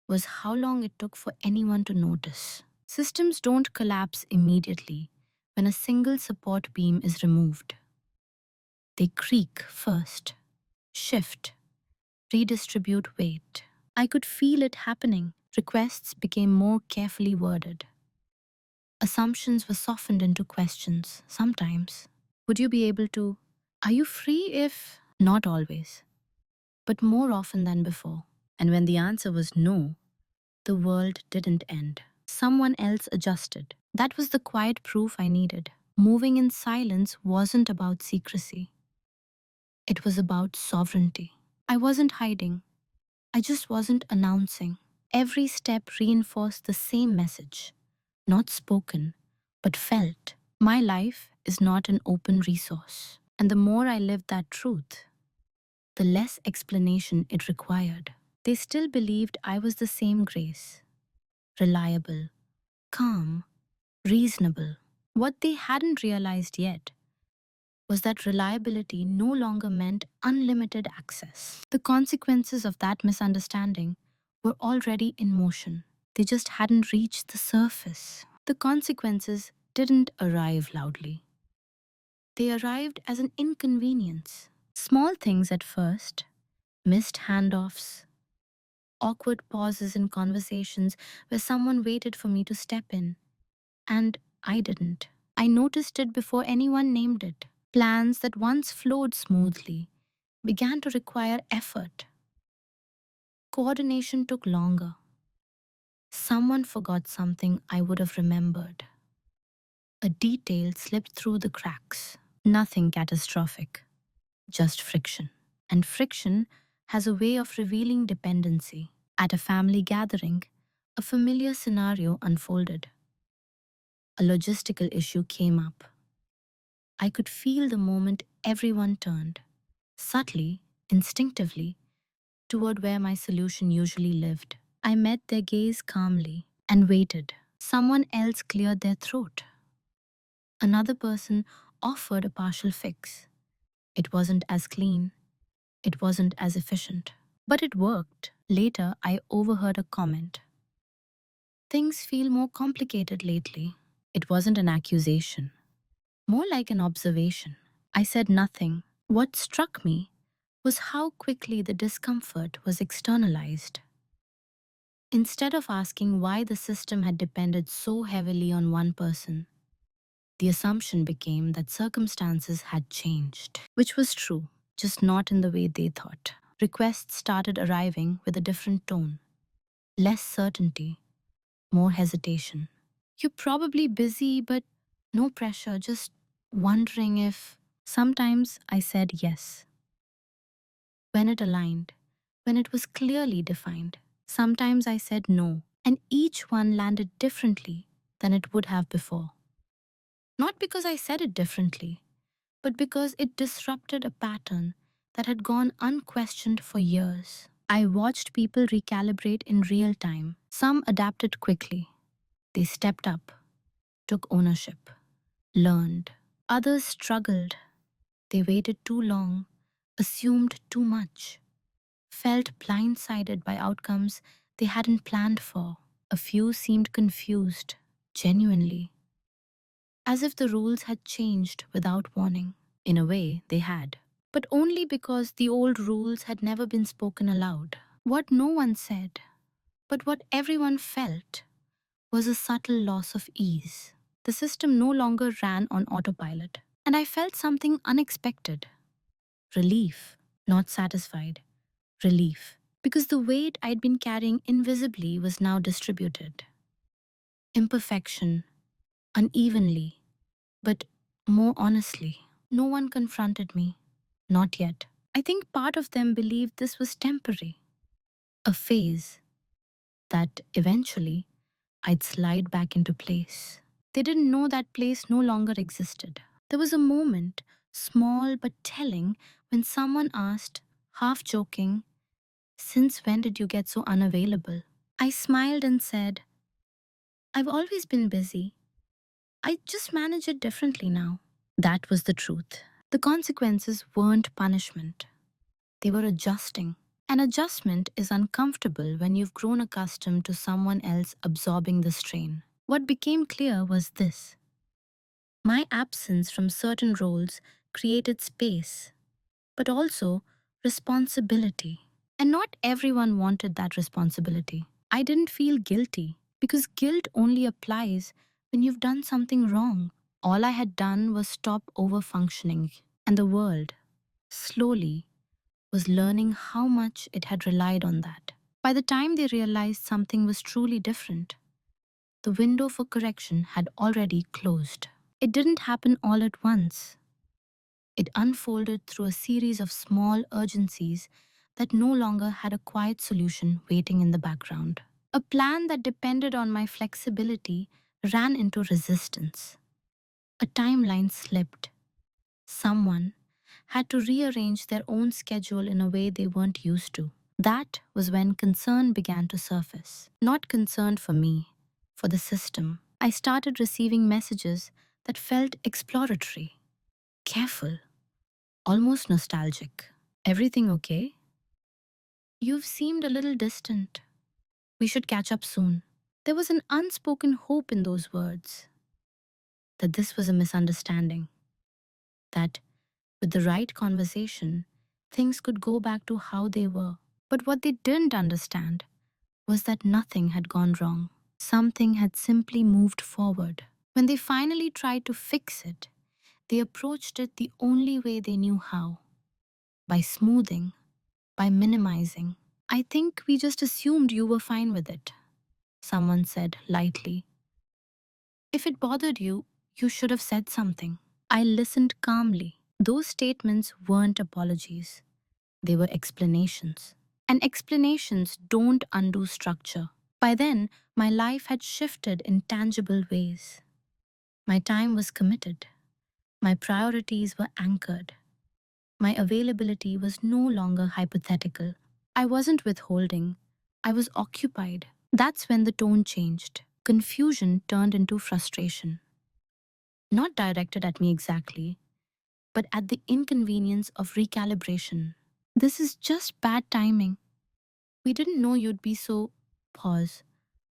S1: was how long it took for anyone to notice. Systems don't collapse immediately when a single support beam is removed. They creak first, shift, redistribute weight. I could feel it happening. Requests became more carefully worded. Assumptions were softened into questions. Sometimes, would you be able to? Are you free if? Not always, but more often than before. And when the answer was no, the world didn't end. Someone else adjusted. That was the quiet proof I needed. Moving in silence wasn't about secrecy, it was about sovereignty. I wasn't hiding, I just wasn't announcing. Every step reinforced the same message, not spoken, but felt. My life is not an open resource. And the more I lived that truth, the less explanation it required. They still believed I was the same Grace, reliable, calm, reasonable. What they hadn't realized yet was that reliability no longer meant unlimited access. The consequences of that misunderstanding were already in motion. They just hadn't reached the surface. The consequences didn't arrive loudly. They arrived as an inconvenience. Small things at first, missed handoffs, awkward pauses in conversations where someone waited for me to step in, and I didn't. I noticed it before anyone named it. Plans that once flowed smoothly began to require effort. Coordination took longer. Someone forgot something I would have remembered. A detail slipped through the cracks. Nothing catastrophic, just friction. And friction has a way of revealing dependency. At a family gathering, a familiar scenario unfolded. A logistical issue came up. I could feel the moment everyone turned, subtly, instinctively, toward where my solution usually lived. I met their gaze calmly and waited. Someone else cleared their throat. Another person offered a partial fix. It wasn't as clean, it wasn't as efficient, but it worked. Later, I overheard a comment. Things feel more complicated lately. It wasn't an accusation, more like an observation. I said nothing. What struck me was how quickly the discomfort was externalized. Instead of asking why the system had depended so heavily on one person, the assumption became that circumstances had changed, which was true, just not in the way they thought. Requests started arriving with a different tone. Less certainty, more hesitation. You're probably busy, but no pressure, just wondering if. Sometimes I said yes, when it aligned, when it was clearly defined. Sometimes I said no, and each one landed differently than it would have before. Not because I said it differently, but because it disrupted a pattern that had gone unquestioned for years. I watched people recalibrate in real time. Some adapted quickly. They stepped up, took ownership, learned. Others struggled. They waited too long, assumed too much, felt blindsided by outcomes they hadn't planned for. A few seemed confused, genuinely, as if the rules had changed without warning. In a way, they had. But only because the old rules had never been spoken aloud. What no one said, but what everyone felt, was a subtle loss of ease. The system no longer ran on autopilot, and I felt something unexpected. Relief, not satisfied. Relief. Because the weight I'd been carrying invisibly was now distributed. Imperfection, unevenly, but more honestly. No one confronted me. Not yet. I think part of them believed this was temporary, a phase that eventually I'd slide back into place. They didn't know that place no longer existed. There was a moment, small but telling, when someone asked, half joking, "Since when did you get so unavailable?" I smiled and said, "I've always been busy. I just manage it differently now." That was the truth. The consequences weren't punishment, they were adjusting. An adjustment is uncomfortable when you've grown accustomed to someone else absorbing the strain. What became clear was this: my absence from certain roles created space, but also responsibility. And not everyone wanted that responsibility. I didn't feel guilty, because guilt only applies when you've done something wrong. All I had done was stop over functioning, and the world, slowly, was learning how much it had relied on that. By the time they realized something was truly different, the window for correction had already closed. It didn't happen all at once. It unfolded through a series of small urgencies that no longer had a quiet solution waiting in the background. A plan that depended on my flexibility ran into resistance. A timeline slipped. Someone had to rearrange their own schedule in a way they weren't used to. That was when concern began to surface. Not concern for me, for the system. I started receiving messages that felt exploratory, careful, almost nostalgic. "Everything okay? You've seemed a little distant. We should catch up soon." There was an unspoken hope in those words, that this was a misunderstanding, that with the right conversation, things could go back to how they were. But what they didn't understand was that nothing had gone wrong. Something had simply moved forward. When they finally tried to fix it, they approached it the only way they knew how: by smoothing, by minimizing. "I think we just assumed you were fine with it," someone said lightly. "If it bothered you, you should have said something." I listened calmly. Those statements weren't apologies, they were explanations. And explanations don't undo structure. By then, my life had shifted in tangible ways. My time was committed. My priorities were anchored. My availability was no longer hypothetical. I wasn't withholding. I was occupied. That's when the tone changed. Confusion turned into frustration. Not directed at me exactly, but at the inconvenience of recalibration. "This is just bad timing. We didn't know you'd be so," pause,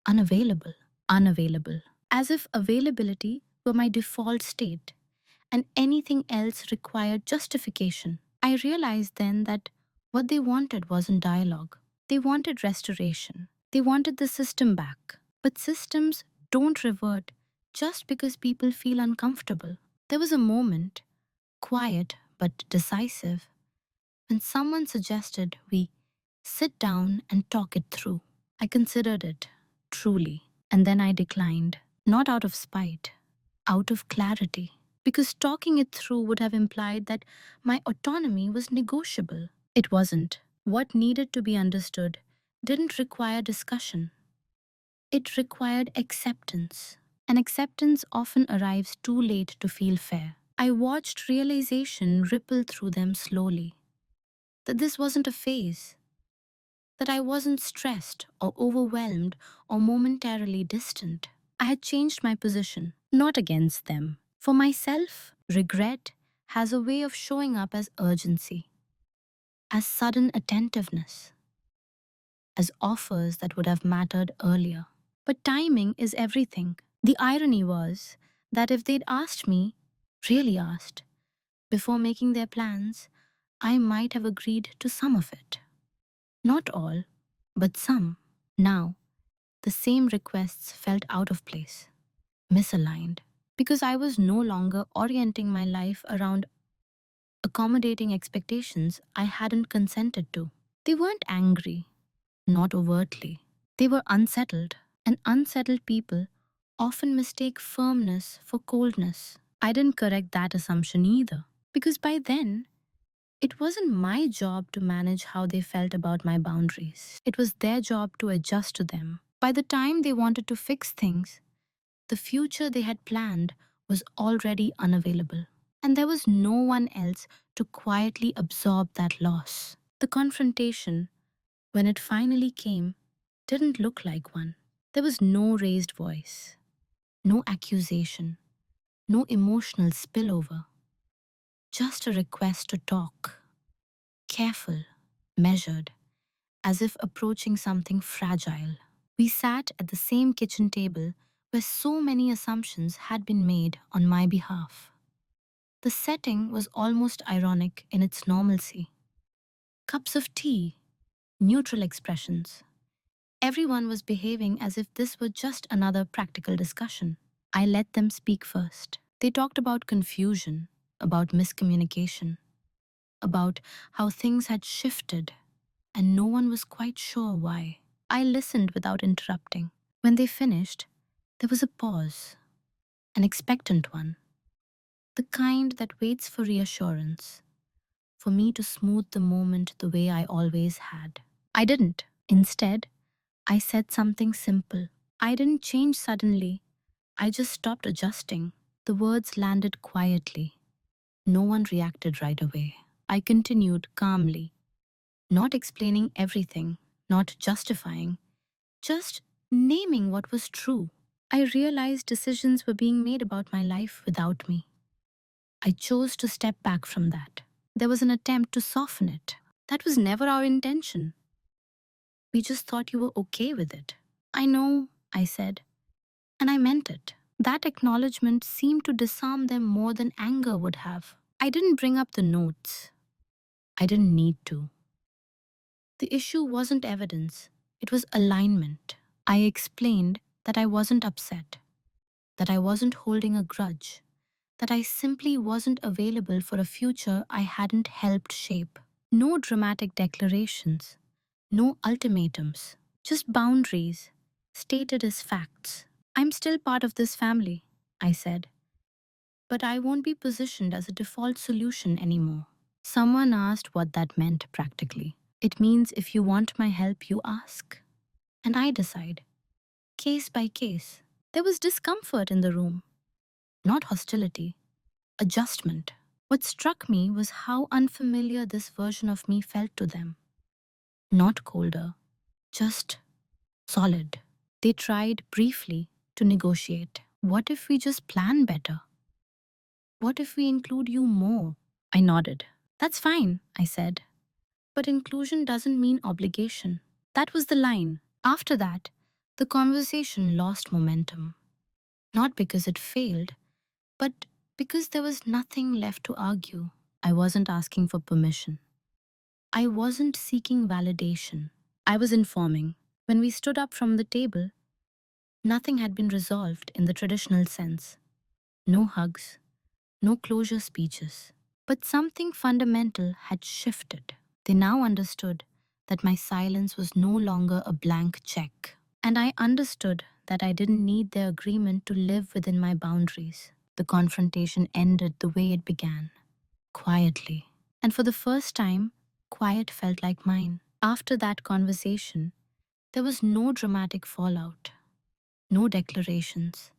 S1: "unavailable." Unavailable. As if availability were my default state, and anything else required justification. I realized then that what they wanted wasn't dialogue. They wanted restoration. They wanted the system back. But systems don't revert just because people feel uncomfortable. There was a moment, quiet but decisive, when someone suggested we sit down and talk it through. I considered it, truly, and then I declined, not out of spite, out of clarity, because talking it through would have implied that my autonomy was negotiable. It wasn't. What needed to be understood didn't require discussion, it required acceptance. And acceptance often arrives too late to feel fair. I watched realization ripple through them slowly, that this wasn't a phase, that I wasn't stressed or overwhelmed or momentarily distant. I had changed my position, not against them. For myself, regret has a way of showing up as urgency, as sudden attentiveness, as offers that would have mattered earlier. But timing is everything. The irony was that if they'd asked me, really asked, before making their plans, I might have agreed to some of it. Not all, but some. Now, the same requests felt out of place, misaligned, because I was no longer orienting my life around accommodating expectations I hadn't consented to. They weren't angry, not overtly. They were unsettled, and unsettled people often mistake firmness for coldness. I didn't correct that assumption either, because by then, it wasn't my job to manage how they felt about my boundaries. It was their job to adjust to them. By the time they wanted to fix things, the future they had planned was already unavailable. And there was no one else to quietly absorb that loss. The confrontation, when it finally came, didn't look like one. There was no raised voice, no accusation, no emotional spillover, just a request to talk, careful, measured, as if approaching something fragile. We sat at the same kitchen table where so many assumptions had been made on my behalf. The setting was almost ironic in its normalcy. Cups of tea, neutral expressions. Everyone was behaving as if this were just another practical discussion. I let them speak first. They talked about confusion, about miscommunication, about how things had shifted, and no one was quite sure why. I listened without interrupting. When they finished, there was a pause, an expectant one, the kind that waits for reassurance, for me to smooth the moment the way I always had. I didn't. Instead, I said something simple. I didn't change suddenly. I just stopped adjusting. The words landed quietly. No one reacted right away. I continued calmly, not explaining everything, not justifying, just naming what was true. I realized decisions were being made about my life without me. I chose to step back from that. There was an attempt to soften it. That was never our intention. We just thought you were okay with it. I know, I said, and I meant it. That acknowledgement seemed to disarm them more than anger would have. I didn't bring up the notes. I didn't need to. The issue wasn't evidence, it was alignment. I explained that I wasn't upset, that I wasn't holding a grudge, that I simply wasn't available for a future I hadn't helped shape. No dramatic declarations, no ultimatums, just boundaries, stated as facts. I'm still part of this family, I said, but I won't be positioned as a default solution anymore. Someone asked what that meant practically. It means if you want my help, you ask. And I decide, case by case. There was discomfort in the room, not hostility, adjustment. What struck me was how unfamiliar this version of me felt to them. Not colder, just solid. They tried briefly to negotiate. What if we just plan better? What if we include you more? I nodded. That's fine, I said. But inclusion doesn't mean obligation. That was the line. After that, the conversation lost momentum. Not because it failed, but because there was nothing left to argue. I wasn't asking for permission. I wasn't seeking validation. I was informing. When we stood up from the table, nothing had been resolved in the traditional sense. No hugs, no closure speeches. But something fundamental had shifted. They now understood that my silence was no longer a blank check. And I understood that I didn't need their agreement to live within my boundaries. The confrontation ended the way it began, quietly. And for the first time, quiet felt like mine. After that conversation, there was no dramatic fallout, no declarations,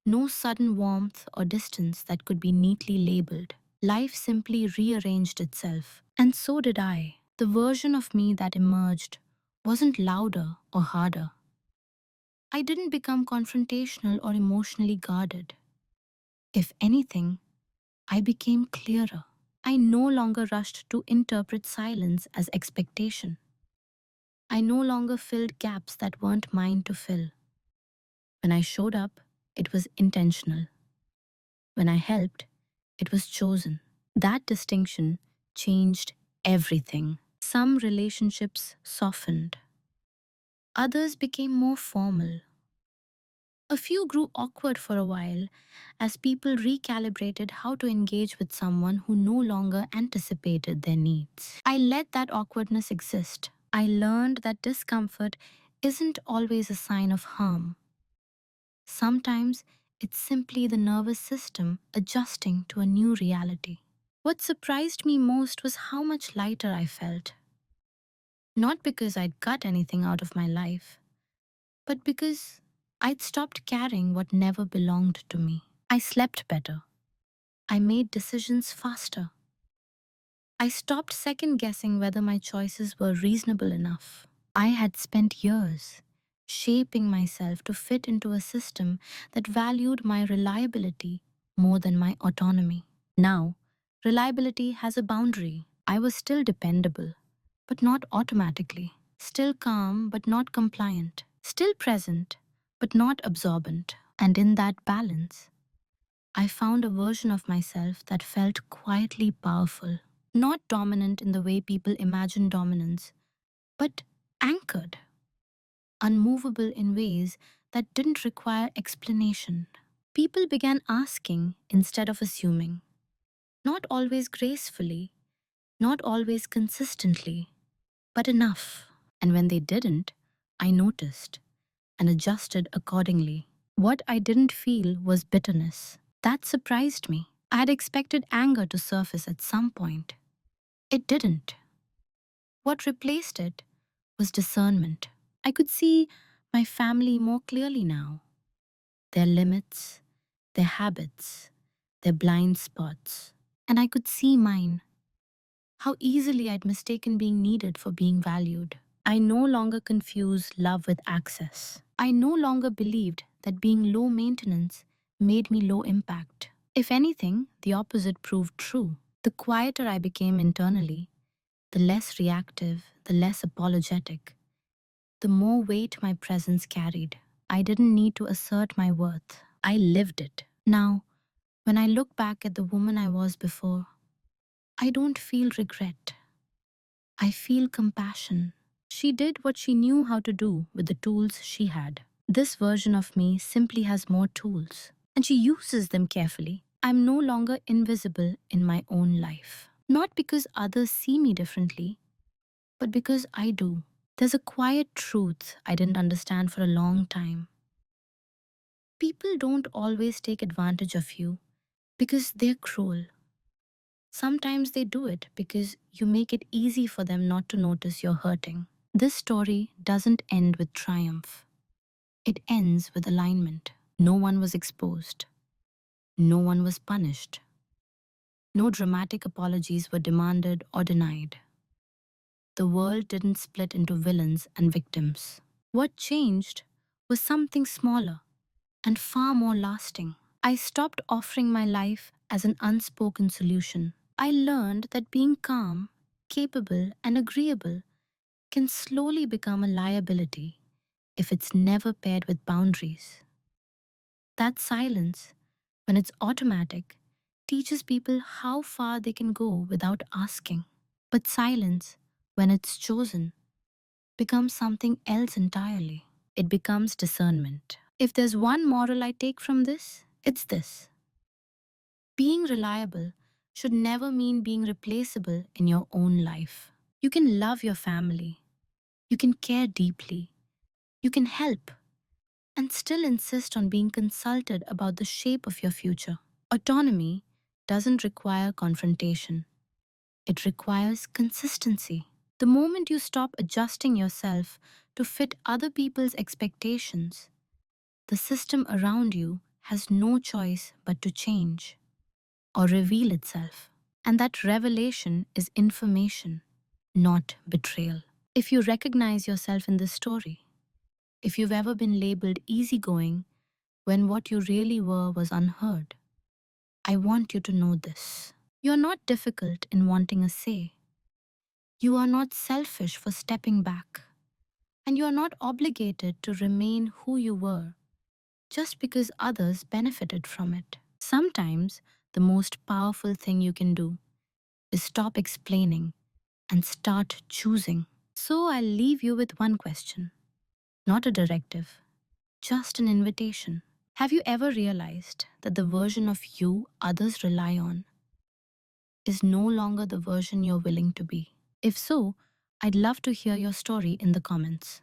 S1: no sudden warmth or distance that could be neatly labeled. Life simply rearranged itself. And so did I. The version of me that emerged wasn't louder or harder. I didn't become confrontational or emotionally guarded. If anything, I became clearer. I no longer rushed to interpret silence as expectation. I no longer filled gaps that weren't mine to fill. When I showed up, it was intentional. When I helped, it was chosen. That distinction changed everything. Some relationships softened, others became more formal. A few grew awkward for a while as people recalibrated how to engage with someone who no longer anticipated their needs. I let that awkwardness exist. I learned that discomfort isn't always a sign of harm. Sometimes it's simply the nervous system adjusting to a new reality. What surprised me most was how much lighter I felt. Not because I'd cut anything out of my life, but because I'd stopped carrying what never belonged to me. I slept better. I made decisions faster. I stopped second guessing whether my choices were reasonable enough. I had spent years shaping myself to fit into a system that valued my reliability more than my autonomy. Now, reliability has a boundary. I was still dependable, but not automatically. Still calm, but not compliant. Still present, but not absorbent. And in that balance, I found a version of myself that felt quietly powerful. Not dominant in the way people imagine dominance, but anchored, unmovable in ways that didn't require explanation. People began asking instead of assuming, not always gracefully, not always consistently, but enough. And when they didn't, I noticed and adjusted accordingly. What I didn't feel was bitterness. That surprised me. I had expected anger to surface at some point. It didn't. What replaced it was discernment. I could see my family more clearly now, their limits, their habits, their blind spots. And I could see mine, how easily I'd mistaken being needed for being valued. I no longer confused love with access. I no longer believed that being low maintenance made me low impact. If anything, the opposite proved true. The quieter I became internally, the less reactive, the less apologetic, the more weight my presence carried. I didn't need to assert my worth. I lived it. Now, when I look back at the woman I was before, I don't feel regret. I feel compassion. She did what she knew how to do with the tools she had. This version of me simply has more tools, and she uses them carefully. I'm no longer invisible in my own life. Not because others see me differently, but because I do. There's a quiet truth I didn't understand for a long time. People don't always take advantage of you because they're cruel. Sometimes they do it because you make it easy for them not to notice you're hurting. This story doesn't end with triumph. It ends with alignment. No one was exposed. No one was punished. No dramatic apologies were demanded or denied. The world didn't split into villains and victims. What changed was something smaller and far more lasting. I stopped offering my life as an unspoken solution. I learned that being calm, capable, and agreeable can slowly become a liability if it's never paired with boundaries. That silence, when it's automatic, teaches people how far they can go without asking. But silence, when it's chosen, becomes something else entirely. It becomes discernment. If there's one moral I take from this, it's this. Being reliable should never mean being replaceable in your own life. You can love your family, You can care deeply. You can help and still insist on being consulted about the shape of your future. Autonomy doesn't require confrontation. It requires consistency. The moment you stop adjusting yourself to fit other people's expectations, the system around you has no choice but to change or reveal itself. And that revelation is information, not betrayal. If you recognize yourself in this story, if you've ever been labeled easygoing when what you really were was unheard, I want you to know this. You're not difficult in wanting a say. You are not selfish for stepping back. And you are not obligated to remain who you were just because others benefited from it. Sometimes the most powerful thing you can do is stop explaining and start choosing. So I'll leave you with one question, not a directive, just an invitation. Have you ever realized that the version of you others rely on is no longer the version you're willing to be? If so, I'd love to hear your story in the comments.